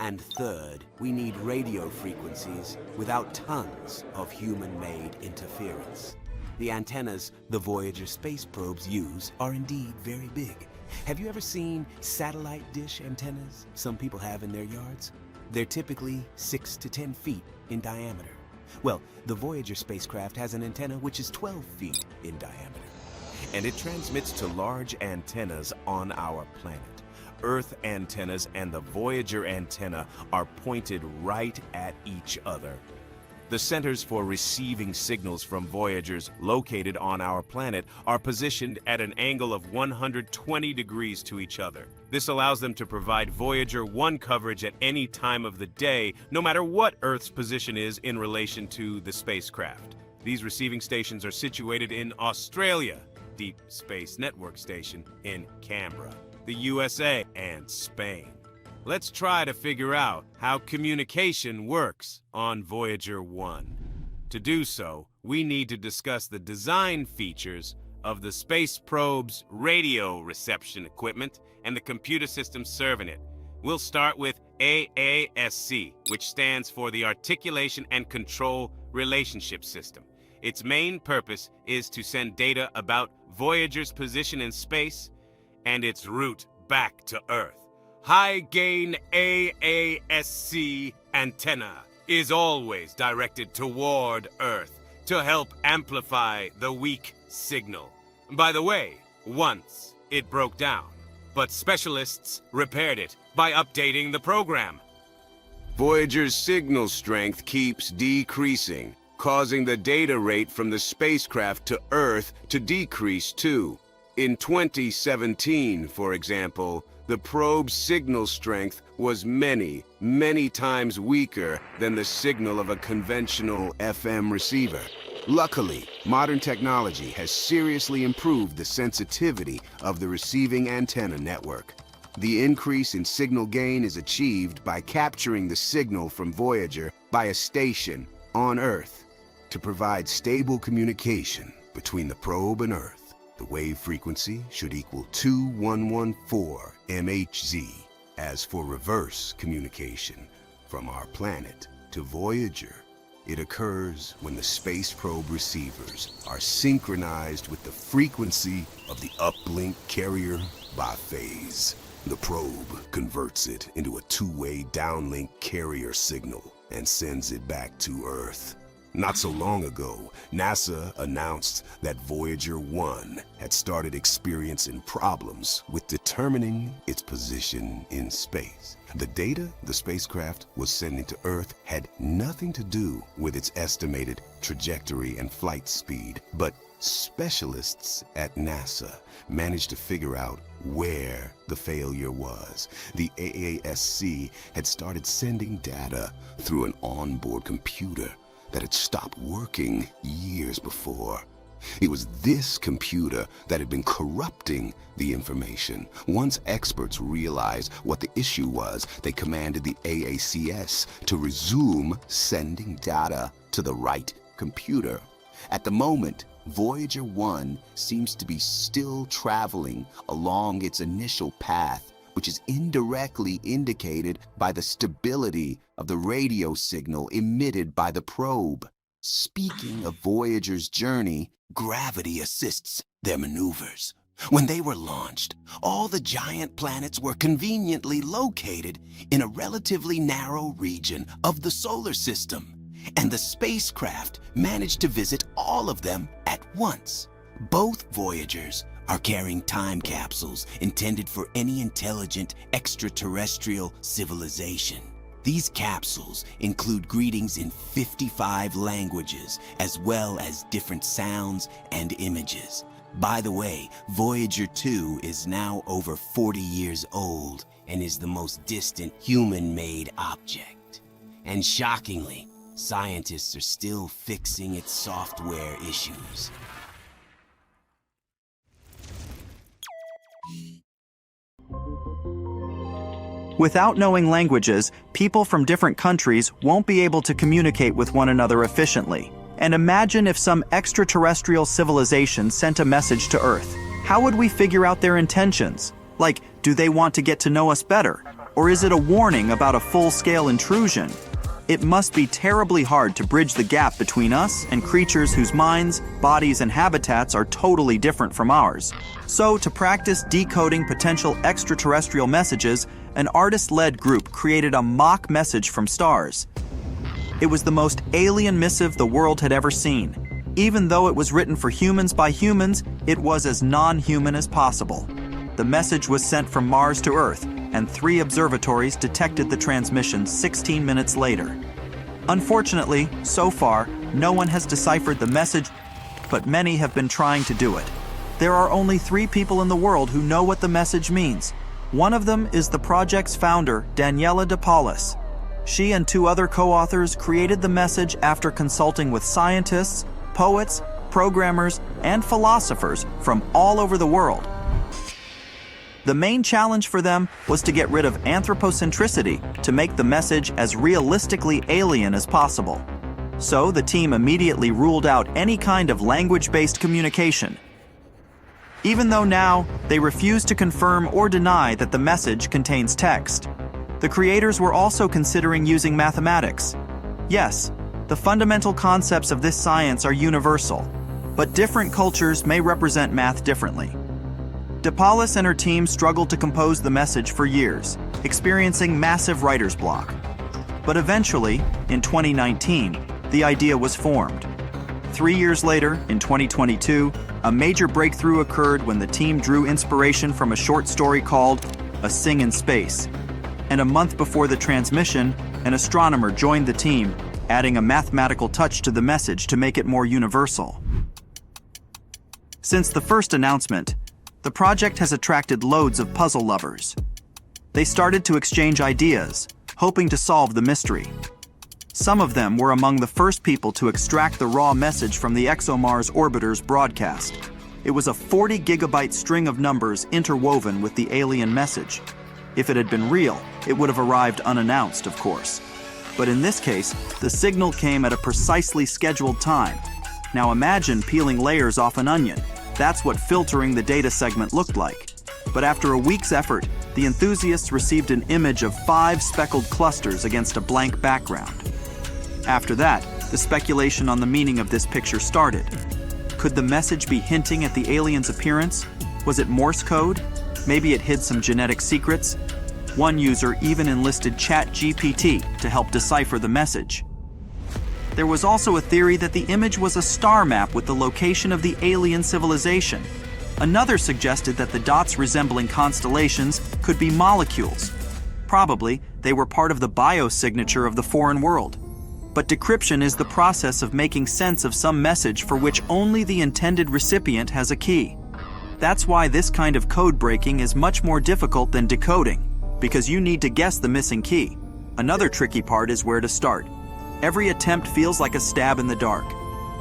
And third, we need radio frequencies without tons of human-made interference. The antennas the Voyager space probes use are indeed very big. Have you ever seen satellite dish antennas some people have in their yards? They're typically 6 to 10 feet in diameter. Well, the Voyager spacecraft has an antenna which is 12 feet in diameter. And it transmits to large antennas on our planet. Earth antennas and the Voyager antenna are pointed right at each other. The centers for receiving signals from Voyagers located on our planet are positioned at an angle of 120 degrees to each other. This allows them to provide Voyager 1 coverage at any time of the day, no matter what Earth's position is in relation to the spacecraft. These receiving stations are situated in Australia, Deep Space Network Station in Canberra, the USA, and Spain. Let's try to figure out how communication works on Voyager 1. To do so, we need to discuss the design features of the space probe's radio reception equipment and the computer system serving it. We'll start with AASC, which stands for the Articulation and Control Relationship System. Its main purpose is to send data about Voyager's position in space and its route back to Earth. High-gain AASC antenna is always directed toward Earth to help amplify the weak signal. By the way, once it broke down, but specialists repaired it by updating the program. Voyager's signal strength keeps decreasing, causing the data rate from the spacecraft to Earth to decrease too. In 2017, for example, the probe's signal strength was many, many times weaker than the signal of a conventional FM receiver. Luckily, modern technology has seriously improved the sensitivity of the receiving antenna network. The increase in signal gain is achieved by capturing the signal from Voyager by a station on Earth to provide stable communication between the probe and Earth. The wave frequency should equal 2114 MHz. As for reverse communication from our planet to Voyager, it occurs when the space probe receivers are synchronized with the frequency of the uplink carrier by phase. The probe converts it into a two-way downlink carrier signal and sends it back to Earth. Not so long ago, NASA announced that Voyager 1 had started experiencing problems with determining its position in space. The data the spacecraft was sending to Earth had nothing to do with its estimated trajectory and flight speed, but specialists at NASA managed to figure out where the failure was. The AASC had started sending data through an onboard computer that had stopped working years before. It was this computer that had been corrupting the information. Once experts realized what the issue was, they commanded the AACS to resume sending data to the right computer. At the moment, Voyager 1 seems to be still traveling along its initial path, which is indirectly indicated by the stability of the radio signal emitted by the probe. Speaking of Voyager's journey, gravity assists their maneuvers. When they were launched, all the giant planets were conveniently located in a relatively narrow region of the solar system, and the spacecraft managed to visit all of them at once. Both Voyagers are carrying time capsules intended for any intelligent extraterrestrial civilization. These capsules include greetings in 55 languages, as well as different sounds and images. By the way, Voyager 2 is now over 40 years old and is the most distant human-made object. And shockingly, scientists are still fixing its software issues. Without knowing languages, people from different countries won't be able to communicate with one another efficiently. And imagine if some extraterrestrial civilization sent a message to Earth. How would we figure out their intentions? Like, do they want to get to know us better? Or is it a warning about a full-scale intrusion? It must be terribly hard to bridge the gap between us and creatures whose minds, bodies, and habitats are totally different from ours. So, to practice decoding potential extraterrestrial messages, an artist-led group created a mock message from stars. It was the most alien missive the world had ever seen. Even though it was written for humans by humans, it was as non-human as possible. The message was sent from Mars to Earth, and 3 observatories detected the transmission 16 minutes later. Unfortunately, so far, no one has deciphered the message, but many have been trying to do it. There are only 3 people in the world who know what the message means. One of them is the project's founder, Daniela De Paulus. She and 2 other co-authors created the message after consulting with scientists, poets, programmers, and philosophers from all over the world. The main challenge for them was to get rid of anthropocentricity to make the message as realistically alien as possible. So the team immediately ruled out any kind of language-based communication. Even though now they refuse to confirm or deny that the message contains text. The creators were also considering using mathematics. Yes, the fundamental concepts of this science are universal, but different cultures may represent math differently. De Paulus and her team struggled to compose the message for years, experiencing massive writer's block. But eventually, in 2019, the idea was formed. 3 years later, in 2022, a major breakthrough occurred when the team drew inspiration from a short story called A Sing in Space. And a month before the transmission, an astronomer joined the team, adding a mathematical touch to the message to make it more universal. Since the first announcement, the project has attracted loads of puzzle lovers. They started to exchange ideas, hoping to solve the mystery. Some of them were among the first people to extract the raw message from the ExoMars orbiter's broadcast. It was a 40-gigabyte string of numbers interwoven with the alien message. If it had been real, it would have arrived unannounced, of course. But in this case, the signal came at a precisely scheduled time. Now imagine peeling layers off an onion. That's what filtering the data segment looked like. But after a week's effort, the enthusiasts received an image of 5 speckled clusters against a blank background. After that, the speculation on the meaning of this picture started. Could the message be hinting at the alien's appearance? Was it Morse code? Maybe it hid some genetic secrets? One user even enlisted ChatGPT to help decipher the message. There was also a theory that the image was a star map with the location of the alien civilization. Another suggested that the dots resembling constellations could be molecules. Probably, they were part of the biosignature of the foreign world. But decryption is the process of making sense of some message for which only the intended recipient has a key. That's why this kind of code breaking is much more difficult than decoding, because you need to guess the missing key. Another tricky part is where to start. Every attempt feels like a stab in the dark.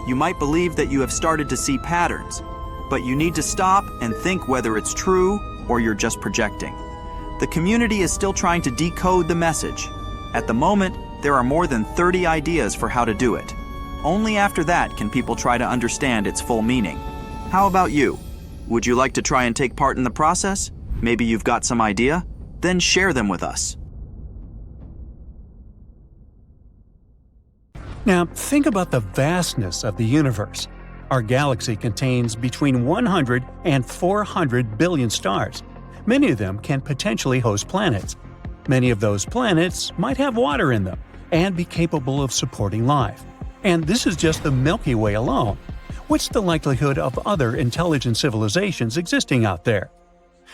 You might believe that you have started to see patterns, but you need to stop and think whether it's true or you're just projecting. The community is still trying to decode the message. At the moment, there are more than 30 ideas for how to do it. Only after that can people try to understand its full meaning. How about you? Would you like to try and take part in the process? Maybe you've got some idea? then share them with us. Now, think about the vastness of the universe. Our galaxy contains between 100 and 400 billion stars. Many of them can potentially host planets. Many of those planets might have water in them and be capable of supporting life. And this is just the Milky Way alone. What's the likelihood of other intelligent civilizations existing out there?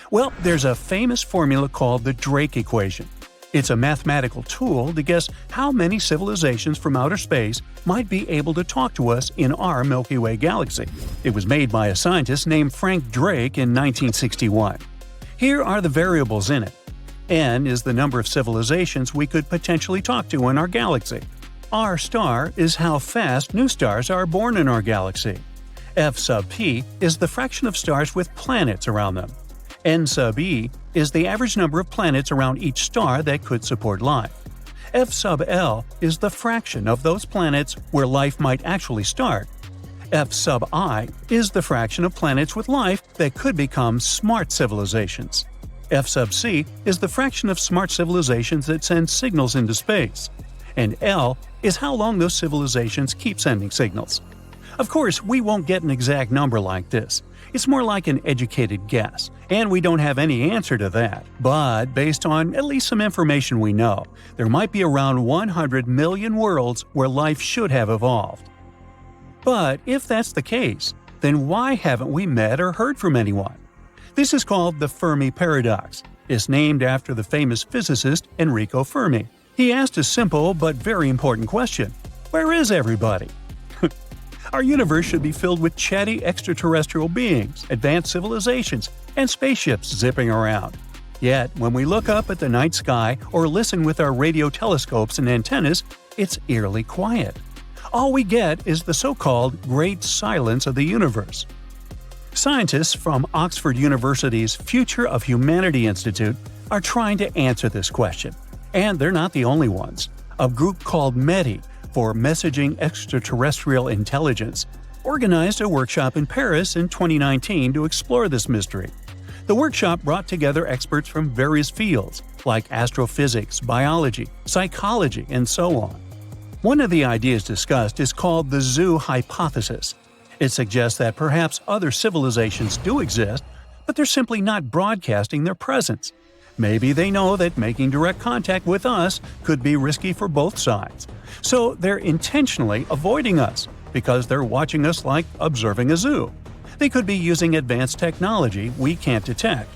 Well, there's a famous formula called the Drake equation. It's a mathematical tool to guess how many civilizations from outer space might be able to talk to us in our Milky Way galaxy. It was made by a scientist named Frank Drake in 1961. Here are the variables in it. N is the number of civilizations we could potentially talk to in our galaxy. R star is how fast new stars are born in our galaxy. F sub p is the fraction of stars with planets around them. N sub e is the average number of planets around each star that could support life. F sub L is the fraction of those planets where life might actually start. F sub I is the fraction of planets with life that could become smart civilizations. F sub c is the fraction of smart civilizations that send signals into space. And L is how long those civilizations keep sending signals. Of course, we won't get an exact number like this. It's more like an educated guess, and we don't have any answer to that. But based on at least some information we know, there might be around 100 million worlds where life should have evolved. But if that's the case, then why haven't we met or heard from anyone? This is called the Fermi paradox. It's named after the famous physicist Enrico Fermi. He asked a simple but very important question: where is everybody? Our universe should be filled with chatty extraterrestrial beings, advanced civilizations, and spaceships zipping around. Yet, when we look up at the night sky or listen with our radio telescopes and antennas, it's eerily quiet. All we get is the so-called Great Silence of the universe. Scientists from Oxford University's Future of Humanity Institute are trying to answer this question. And they're not the only ones. A group called METI, for Messaging Extraterrestrial Intelligence, organized a workshop in Paris in 2019 to explore this mystery. The workshop brought together experts from various fields, like astrophysics, biology, psychology, and so on. One of the ideas discussed is called the zoo hypothesis. It suggests that perhaps other civilizations do exist, but they're simply not broadcasting their presence. Maybe they know that making direct contact with us could be risky for both sides. So they're intentionally avoiding us, because they're watching us like observing a zoo. They could be using advanced technology we can't detect.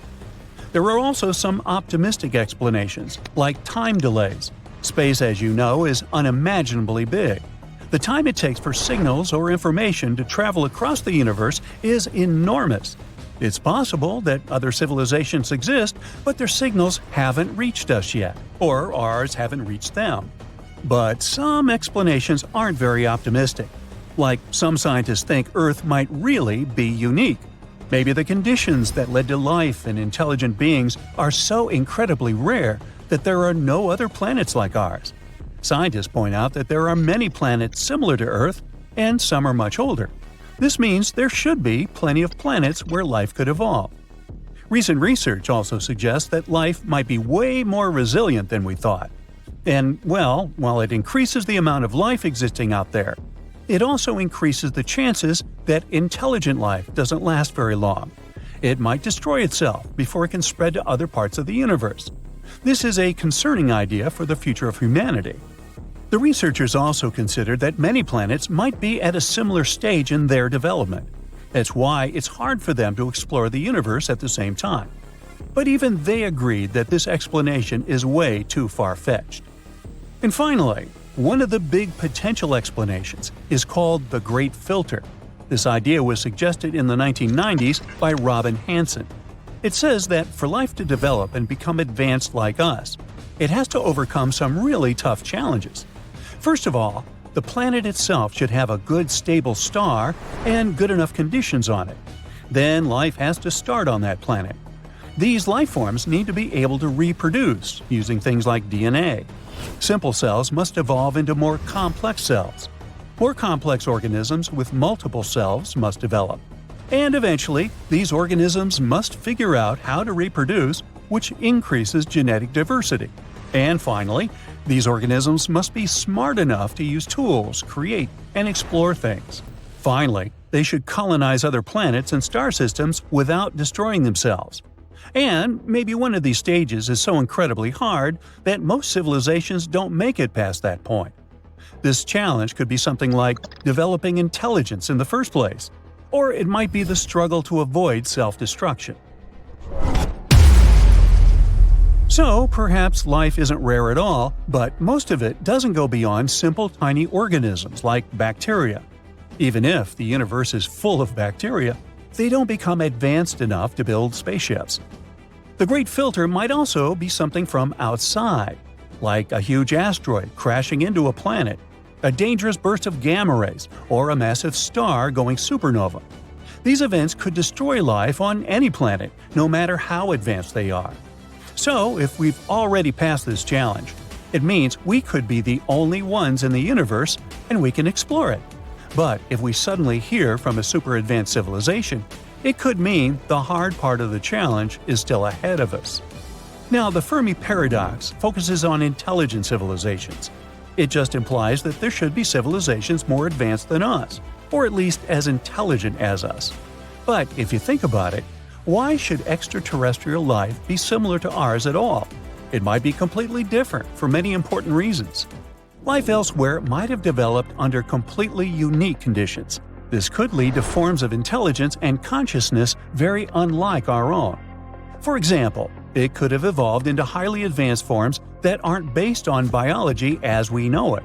There are also some optimistic explanations, like time delays. Space, as you know, is unimaginably big. The time it takes for signals or information to travel across the universe is enormous. It's possible that other civilizations exist, but their signals haven't reached us yet, or ours haven't reached them. But some explanations aren't very optimistic. Like, some scientists think Earth might really be unique. Maybe the conditions that led to life and intelligent beings are so incredibly rare that there are no other planets like ours. Scientists point out that there are many planets similar to Earth, and some are much older. This means there should be plenty of planets where life could evolve. Recent research also suggests that life might be way more resilient than we thought. And, well, while it increases the amount of life existing out there, it also increases the chances that intelligent life doesn't last very long. It might destroy itself before it can spread to other parts of the universe. This is a concerning idea for the future of humanity. The researchers also considered that many planets might be at a similar stage in their development. That's why it's hard for them to explore the universe at the same time. But even they agreed that this explanation is way too far-fetched. And finally, one of the big potential explanations is called the Great Filter. This idea was suggested in the 1990s by Robin Hanson. It says that for life to develop and become advanced like us, it has to overcome some really tough challenges. First of all, the planet itself should have a good stable star and good enough conditions on it. Then life has to start on that planet. These life forms need to be able to reproduce using things like DNA. Simple cells must evolve into more complex cells. More complex organisms with multiple cells must develop. And eventually, these organisms must figure out how to reproduce which increases genetic diversity. And finally, these organisms must be smart enough to use tools, create, and explore things. Finally, they should colonize other planets and star systems without destroying themselves. And maybe one of these stages is so incredibly hard that most civilizations don't make it past that point. This challenge could be something like developing intelligence in the first place, or it might be the struggle to avoid self-destruction. So, perhaps life isn't rare at all, but most of it doesn't go beyond simple tiny organisms like bacteria. Even if the universe is full of bacteria, they don't become advanced enough to build spaceships. The Great Filter might also be something from outside, like a huge asteroid crashing into a planet, a dangerous burst of gamma rays, or a massive star going supernova. These events could destroy life on any planet, no matter how advanced they are. So, if we've already passed this challenge, it means we could be the only ones in the universe and we can explore it. But if we suddenly hear from a super advanced civilization, it could mean the hard part of the challenge is still ahead of us. Now, the Fermi paradox focuses on intelligent civilizations. It just implies that there should be civilizations more advanced than us, or at least as intelligent as us. But if you think about it, why should extraterrestrial life be similar to ours at all? It might be completely different for many important reasons. Life elsewhere might have developed under completely unique conditions. This could lead to forms of intelligence and consciousness very unlike our own. For example, it could have evolved into highly advanced forms that aren't based on biology as we know it.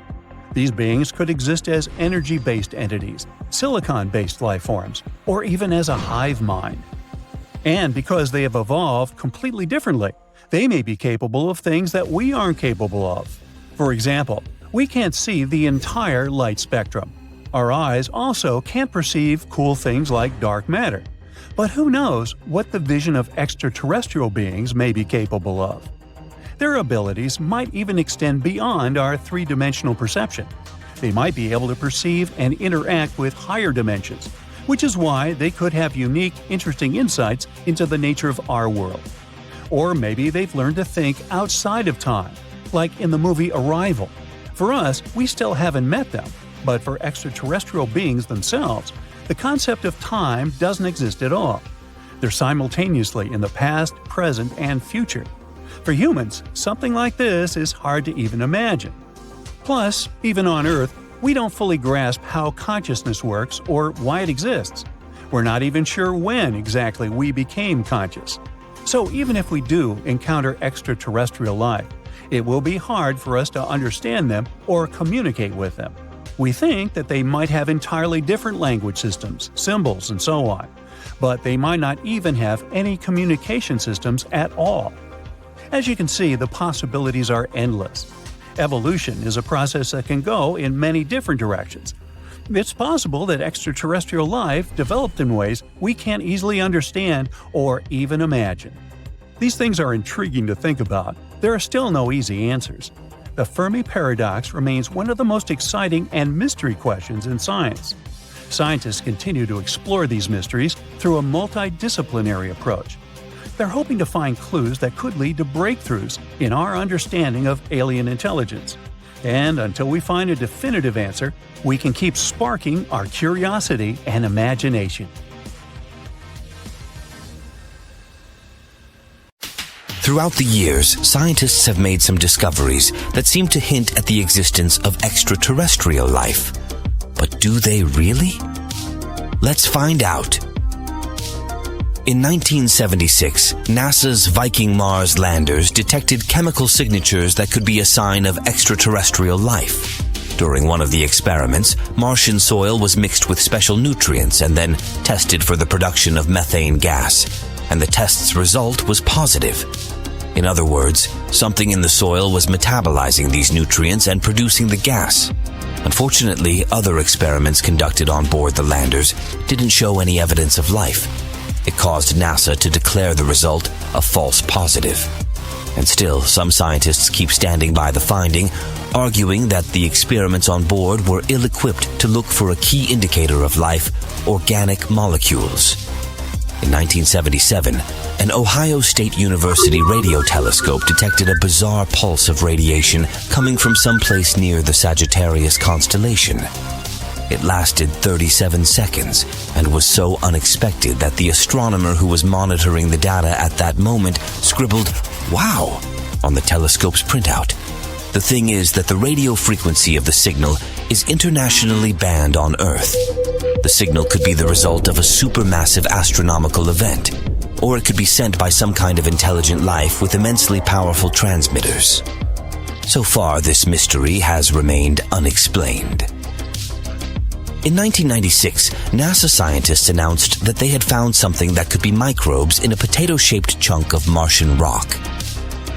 These beings could exist as energy-based entities, silicon-based life forms, or even as a hive mind. And because they have evolved completely differently, they may be capable of things that we aren't capable of. For example, we can't see the entire light spectrum. Our eyes also can't perceive cool things like dark matter. But who knows what the vision of extraterrestrial beings may be capable of? Their abilities might even extend beyond our three-dimensional perception. They might be able to perceive and interact with higher dimensions, which is why they could have unique, interesting insights into the nature of our world. Or maybe they've learned to think outside of time, like in the movie Arrival. For us, we still haven't met them, but for extraterrestrial beings themselves, the concept of time doesn't exist at all. They're simultaneously in the past, present, and future. For humans, something like this is hard to even imagine. Plus, even on Earth, we don't fully grasp how consciousness works or why it exists. We're not even sure when exactly we became conscious. So even if we do encounter extraterrestrial life, it will be hard for us to understand them or communicate with them. We think that they might have entirely different language systems, symbols, and so on, but they might not even have any communication systems at all. As you can see, the possibilities are endless. Evolution is a process that can go in many different directions. It's possible that extraterrestrial life developed in ways we can't easily understand or even imagine. These things are intriguing to think about. There are still no easy answers. The Fermi paradox remains one of the most exciting and mystery questions in science. Scientists continue to explore these mysteries through a multidisciplinary approach. They're hoping to find clues that could lead to breakthroughs in our understanding of alien intelligence. And until we find a definitive answer, we can keep sparking our curiosity and imagination. Throughout the years, scientists have made some discoveries that seem to hint at the existence of extraterrestrial life. But do they really? Let's find out. In 1976, NASA's Viking Mars landers detected chemical signatures that could be a sign of extraterrestrial life. During one of the experiments, Martian soil was mixed with special nutrients and then tested for the production of methane gas, and the test's result was positive. In other words, something in the soil was metabolizing these nutrients and producing the gas. Unfortunately, other experiments conducted on board the landers didn't show any evidence of life. It caused NASA to declare the result a false positive. And still, some scientists keep standing by the finding, arguing that the experiments on board were ill-equipped to look for a key indicator of life, organic molecules. In 1977, an Ohio State University radio telescope detected a bizarre pulse of radiation coming from someplace near the Sagittarius constellation. It lasted 37 seconds and was so unexpected that the astronomer who was monitoring the data at that moment scribbled, "Wow," on the telescope's printout. The thing is that the radio frequency of the signal is internationally banned on Earth. The signal could be the result of a supermassive astronomical event, or it could be sent by some kind of intelligent life with immensely powerful transmitters. So far, this mystery has remained unexplained. In 1996, NASA scientists announced that they had found something that could be microbes in a potato-shaped chunk of Martian rock.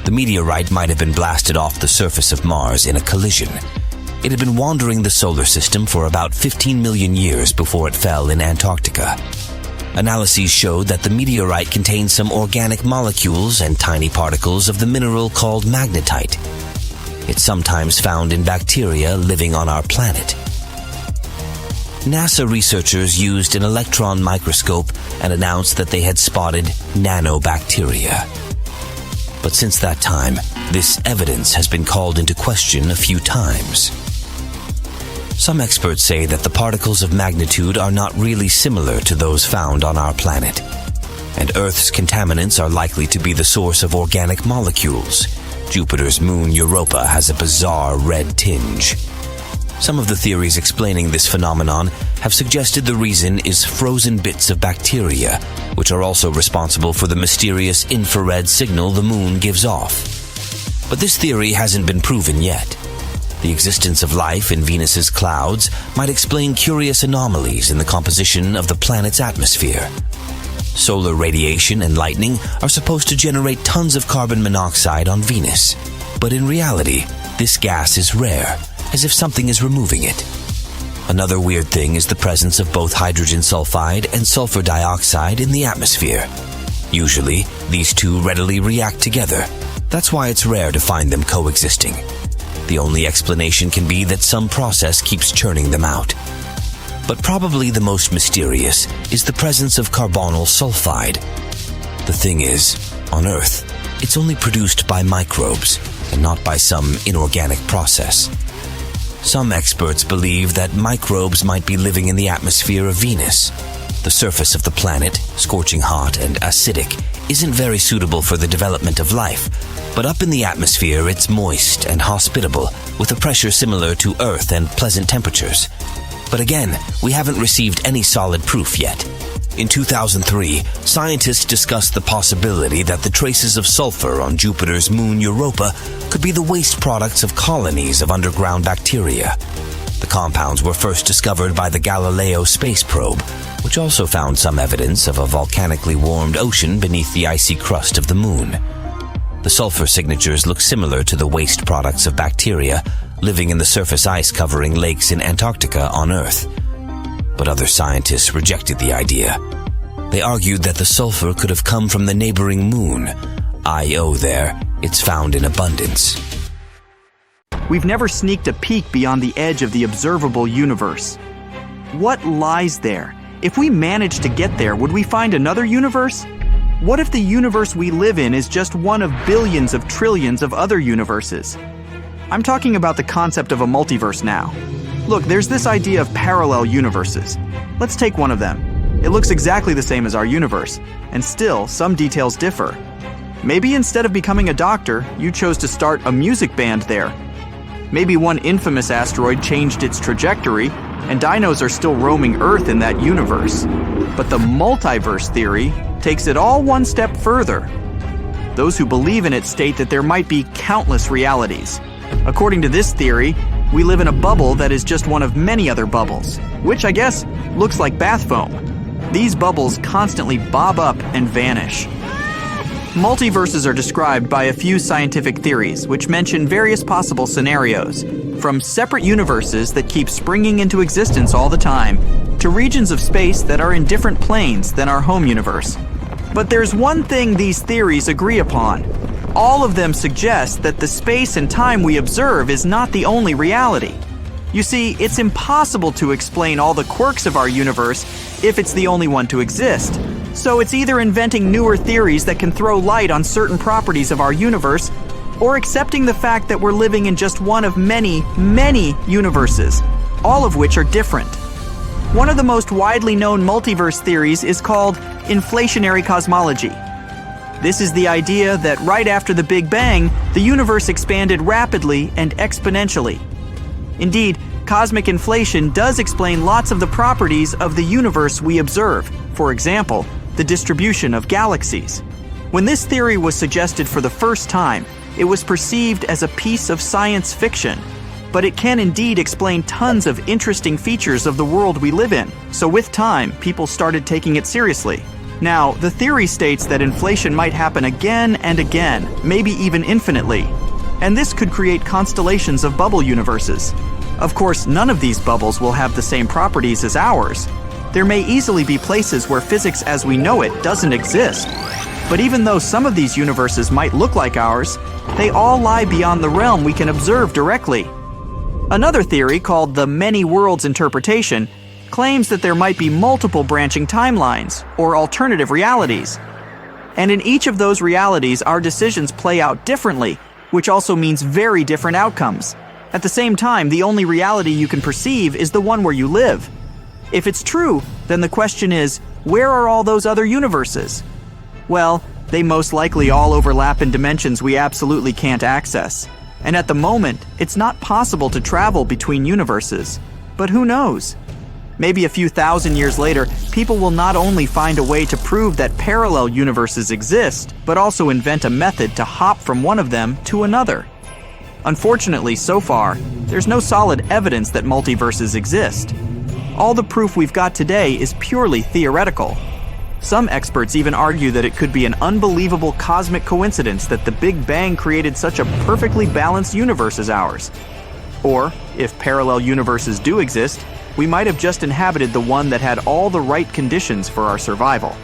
The meteorite might have been blasted off the surface of Mars in a collision. It had been wandering the solar system for about 15 million years before it fell in Antarctica. Analyses showed that the meteorite contained some organic molecules and tiny particles of the mineral called magnetite. It's sometimes found in bacteria living on our planet. NASA researchers used an electron microscope and announced that they had spotted nanobacteria. But since that time, this evidence has been called into question a few times. Some experts say that the particles of magnitude are not really similar to those found on our planet, and Earth's contaminants are likely to be the source of organic molecules. Jupiter's moon Europa has a bizarre red tinge. Some of the theories explaining this phenomenon have suggested the reason is frozen bits of bacteria, which are also responsible for the mysterious infrared signal the moon gives off. But this theory hasn't been proven yet. The existence of life in Venus's clouds might explain curious anomalies in the composition of the planet's atmosphere. Solar radiation and lightning are supposed to generate tons of carbon monoxide on Venus, but in reality, this gas is rare, as if something is removing it. Another weird thing is the presence of both hydrogen sulfide and sulfur dioxide in the atmosphere. Usually, these two readily react together. That's why it's rare to find them coexisting. The only explanation can be that some process keeps churning them out. But probably the most mysterious is the presence of carbonyl sulfide. The thing is, on Earth, it's only produced by microbes and not by some inorganic process. Some experts believe that microbes might be living in the atmosphere of Venus. The surface of the planet, scorching hot and acidic, isn't very suitable for the development of life, but up in the atmosphere it's moist and hospitable, with a pressure similar to Earth and pleasant temperatures. But again, we haven't received any solid proof yet. In 2003, scientists discussed the possibility that the traces of sulfur on Jupiter's moon Europa could be the waste products of colonies of underground bacteria. The compounds were first discovered by the Galileo space probe, which also found some evidence of a volcanically warmed ocean beneath the icy crust of the moon. The sulfur signatures look similar to the waste products of bacteria living in the surface ice covering lakes in Antarctica on Earth. But other scientists rejected the idea. They argued that the sulfur could have come from the neighboring moon. Io there, it's found in abundance. We've never sneaked a peek beyond the edge of the observable universe. What lies there? If we managed to get there, would we find another universe? What if the universe we live in is just one of billions of trillions of other universes? I'm talking about the concept of a multiverse now. Look, there's this idea of parallel universes. Let's take one of them. It looks exactly the same as our universe, and still, some details differ. Maybe instead of becoming a doctor, you chose to start a music band there. Maybe one infamous asteroid changed its trajectory, and dinos are still roaming Earth in that universe. But the multiverse theory takes it all one step further. Those who believe in it state that there might be countless realities. According to this theory, we live in a bubble that is just one of many other bubbles, which I guess looks like bath foam. These bubbles constantly bob up and vanish. Multiverses are described by a few scientific theories, which mention various possible scenarios, from separate universes that keep springing into existence all the time, to regions of space that are in different planes than our home universe. But there's one thing these theories agree upon. All of them suggest that the space and time we observe is not the only reality. You see, it's impossible to explain all the quirks of our universe if it's the only one to exist. So it's either inventing newer theories that can throw light on certain properties of our universe, or accepting the fact that we're living in just one of many, many universes, all of which are different. One of the most widely known multiverse theories is called inflationary cosmology. This is the idea that right after the Big Bang, the universe expanded rapidly and exponentially. Indeed, cosmic inflation does explain lots of the properties of the universe we observe. For example, the distribution of galaxies. When this theory was suggested for the first time, it was perceived as a piece of science fiction. But it can indeed explain tons of interesting features of the world we live in. So with time, people started taking it seriously. Now, the theory states that inflation might happen again and again, maybe even infinitely. And this could create constellations of bubble universes. Of course, none of these bubbles will have the same properties as ours. There may easily be places where physics as we know it doesn't exist. But even though some of these universes might look like ours, they all lie beyond the realm we can observe directly. Another theory, called the many worlds interpretation, claims that there might be multiple branching timelines, or alternative realities. And in each of those realities, our decisions play out differently, which also means very different outcomes. At the same time, the only reality you can perceive is the one where you live. If it's true, then the question is, where are all those other universes? Well, they most likely all overlap in dimensions we absolutely can't access. And at the moment, it's not possible to travel between universes. But who knows? Maybe a few thousand years later, people will not only find a way to prove that parallel universes exist, but also invent a method to hop from one of them to another. Unfortunately, so far, there's no solid evidence that multiverses exist. All the proof we've got today is purely theoretical. Some experts even argue that it could be an unbelievable cosmic coincidence that the Big Bang created such a perfectly balanced universe as ours. Or, if parallel universes do exist, we might have just inhabited the one that had all the right conditions for our survival.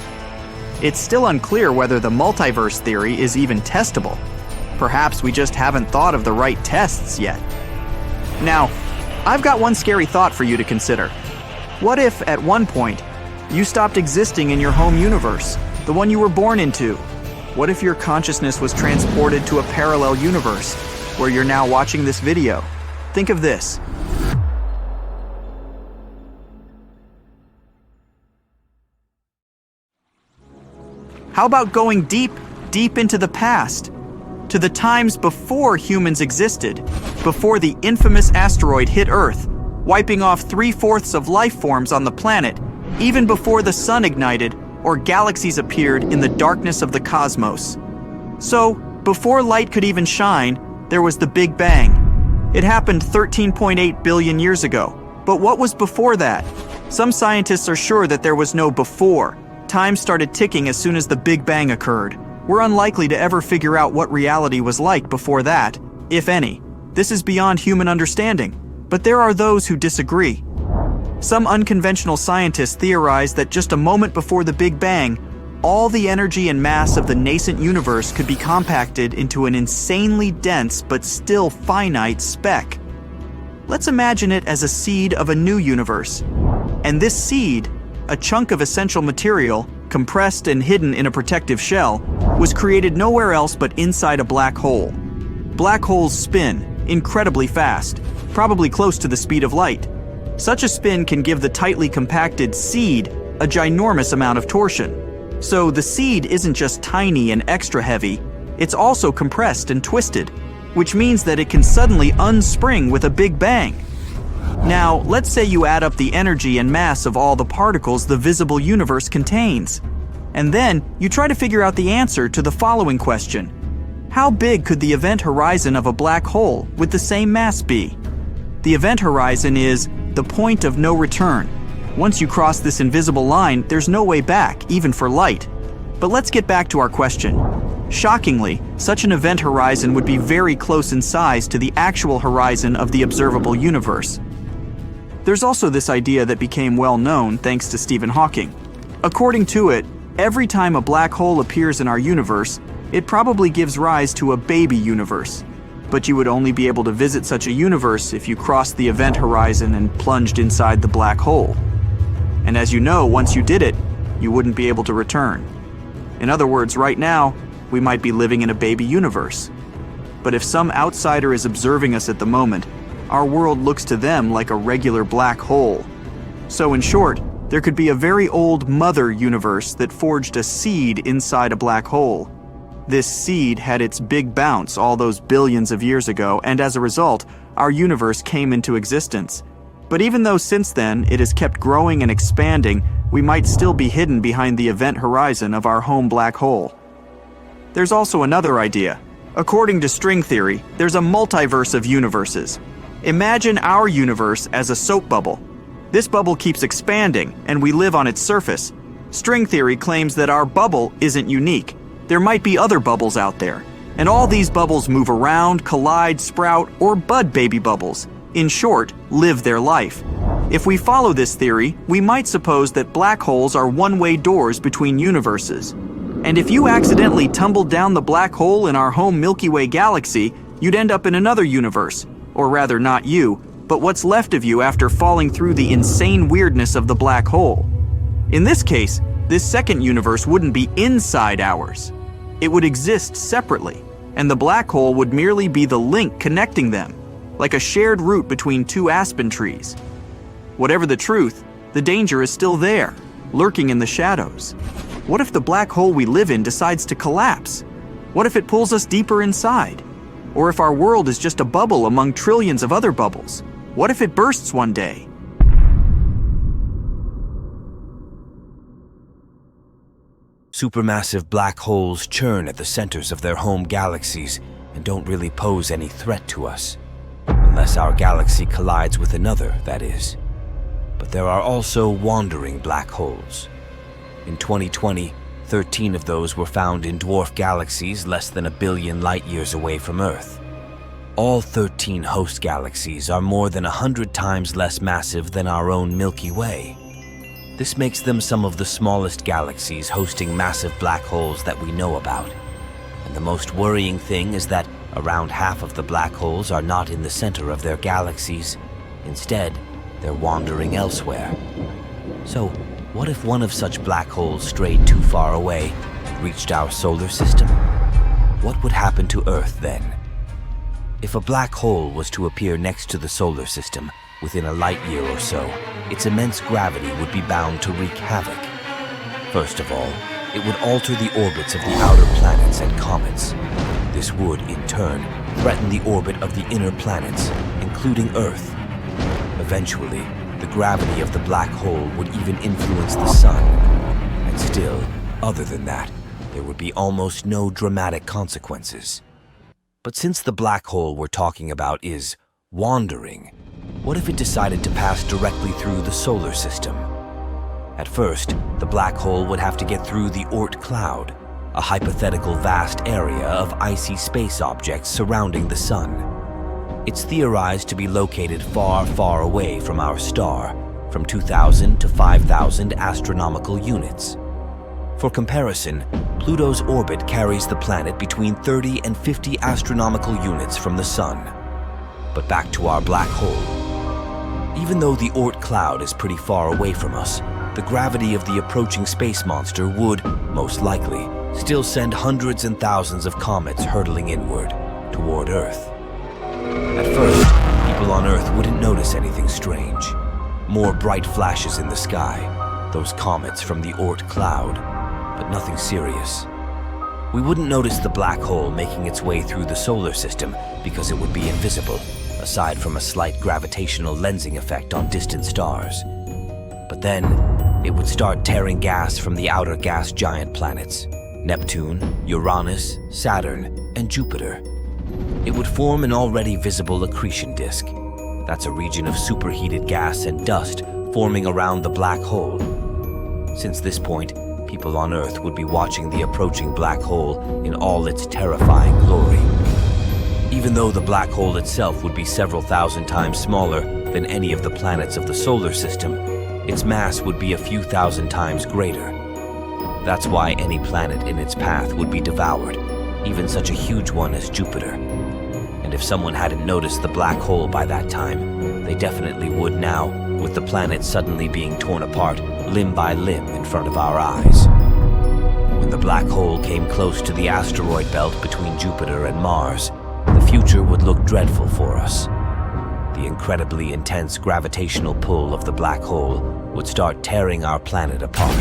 It's still unclear whether the multiverse theory is even testable. Perhaps we just haven't thought of the right tests yet. Now, I've got one scary thought for you to consider. What if, at one point, you stopped existing in your home universe, the one you were born into? What if your consciousness was transported to a parallel universe, where you're now watching this video? Think of this. How about going deep, deep into the past? To the times before humans existed, before the infamous asteroid hit Earth, wiping off 3/4 of life forms on the planet, even before the sun ignited or galaxies appeared in the darkness of the cosmos. So, before light could even shine, there was the Big Bang. It happened 13.8 billion years ago. But what was before that? Some scientists are sure that there was no before. Time started ticking as soon as the Big Bang occurred. We're unlikely to ever figure out what reality was like before that, if any. This is beyond human understanding. But there are those who disagree. Some unconventional scientists theorize that just a moment before the Big Bang, all the energy and mass of the nascent universe could be compacted into an insanely dense but still finite speck. Let's imagine it as a seed of a new universe. And this seed, a chunk of essential material, compressed and hidden in a protective shell, was created nowhere else but inside a black hole. Black holes spin incredibly fast, probably close to the speed of light. Such a spin can give the tightly compacted seed a ginormous amount of torsion. So the seed isn't just tiny and extra heavy, it's also compressed and twisted, which means that it can suddenly unspring with a big bang. Now, let's say you add up the energy and mass of all the particles the visible universe contains. And then you try to figure out the answer to the following question. How big could the event horizon of a black hole with the same mass be? The event horizon is the point of no return. Once you cross this invisible line, there's no way back, even for light. But let's get back to our question. Shockingly, such an event horizon would be very close in size to the actual horizon of the observable universe. There's also this idea that became well known thanks to Stephen Hawking. According to it, every time a black hole appears in our universe, it probably gives rise to a baby universe. but you would only be able to visit such a universe if you crossed the event horizon and plunged inside the black hole. And as you know, once you did it, you wouldn't be able to return. In other words, right now, we might be living in a baby universe. But if some outsider is observing us at the moment, our world looks to them like a regular black hole. So in short, there could be a very old mother universe that forged a seed inside a black hole. This seed had its big bounce all those billions of years ago, and as a result, our universe came into existence. But even though since then it has kept growing and expanding, we might still be hidden behind the event horizon of our home black hole. There's also another idea. According to string theory, there's a multiverse of universes. Imagine our universe as a soap bubble. This bubble keeps expanding, and we live on its surface. String theory claims that our bubble isn't unique. There might be other bubbles out there, and all these bubbles move around, collide, sprout, or bud baby bubbles. In short, live their life. If we follow this theory, we might suppose that black holes are one-way doors between universes. And if you accidentally tumbled down the black hole in our home Milky Way galaxy, you'd end up in another universe. Or rather, not you, but what's left of you after falling through the insane weirdness of the black hole. In this case, this second universe wouldn't be inside ours. It would exist separately, and the black hole would merely be the link connecting them, like a shared route between two aspen trees. Whatever the truth, the danger is still there, lurking in the shadows. What if the black hole we live in decides to collapse? What if it pulls us deeper inside? Or if our world is just a bubble among trillions of other bubbles? What if it bursts one day? Supermassive black holes churn at the centers of their home galaxies and don't really pose any threat to us. Unless our galaxy collides with another, that is. But there are also wandering black holes. In 2020, 13 of those were found in dwarf galaxies less than 1 billion light-years away from Earth. All 13 host galaxies are more than 100 times less massive than our own Milky Way. This makes them some of the smallest galaxies hosting massive black holes that we know about. And the most worrying thing is that around half of the black holes are not in the center of their galaxies. Instead, they're wandering elsewhere. So, what if one of such black holes strayed too far away and reached our solar system? What would happen to Earth then? If a black hole was to appear next to the solar system within a light year or so, its immense gravity would be bound to wreak havoc. First of all, it would alter the orbits of the outer planets and comets. This would, in turn, threaten the orbit of the inner planets, including Earth. Eventually, the gravity of the black hole would even influence the sun. And still, other than that, there would be almost no dramatic consequences. But since the black hole we're talking about is wandering, what if it decided to pass directly through the solar system? At first, the black hole would have to get through the Oort cloud, a hypothetical vast area of icy space objects surrounding the sun. It's theorized to be located far, far away from our star, from 2,000 to 5,000 astronomical units. For comparison, Pluto's orbit carries the planet between 30 and 50 astronomical units from the sun. But back to our black hole. Even though the Oort cloud is pretty far away from us, the gravity of the approaching space monster would, most likely, still send hundreds and thousands of comets hurtling inward, toward Earth. At first, people on Earth wouldn't notice anything strange. More bright flashes in the sky, those comets from the Oort cloud, but nothing serious. We wouldn't notice the black hole making its way through the solar system because it would be invisible, aside from a slight gravitational lensing effect on distant stars. But then, it would start tearing gas from the outer gas giant planets, Neptune, Uranus, Saturn, and Jupiter. It would form an already visible accretion disk. That's a region of superheated gas and dust forming around the black hole. Since this point, people on Earth would be watching the approaching black hole in all its terrifying glory. Even though the black hole itself would be several thousand times smaller than any of the planets of the solar system, its mass would be a few thousand times greater. That's why any planet in its path would be devoured, even such a huge one as Jupiter. And if someone hadn't noticed the black hole by that time, they definitely would now, with the planet suddenly being torn apart limb by limb in front of our eyes. When the black hole came close to the asteroid belt between Jupiter and Mars, the future would look dreadful for us. The incredibly intense gravitational pull of the black hole would start tearing our planet apart.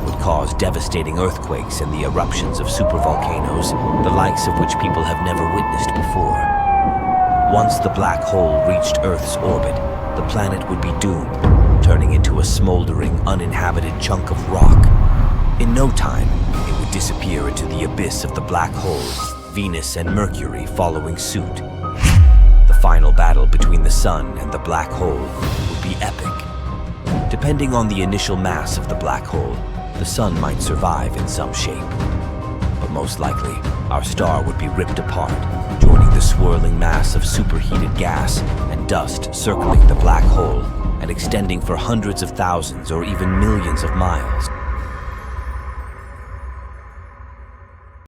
It would cause devastating earthquakes and the eruptions of supervolcanoes, the likes of which people have never witnessed before. Once the black hole reached Earth's orbit, the planet would be doomed, turning into a smoldering, uninhabited chunk of rock. In no time, it would disappear into the abyss of the black hole, Venus and Mercury following suit. The final battle between the sun and the black hole would be epic. Depending on the initial mass of the black hole, the sun might survive in some shape. But most likely, our star would be ripped apart, joining the swirling mass of superheated gas and dust circling the black hole and extending for hundreds of thousands or even millions of miles.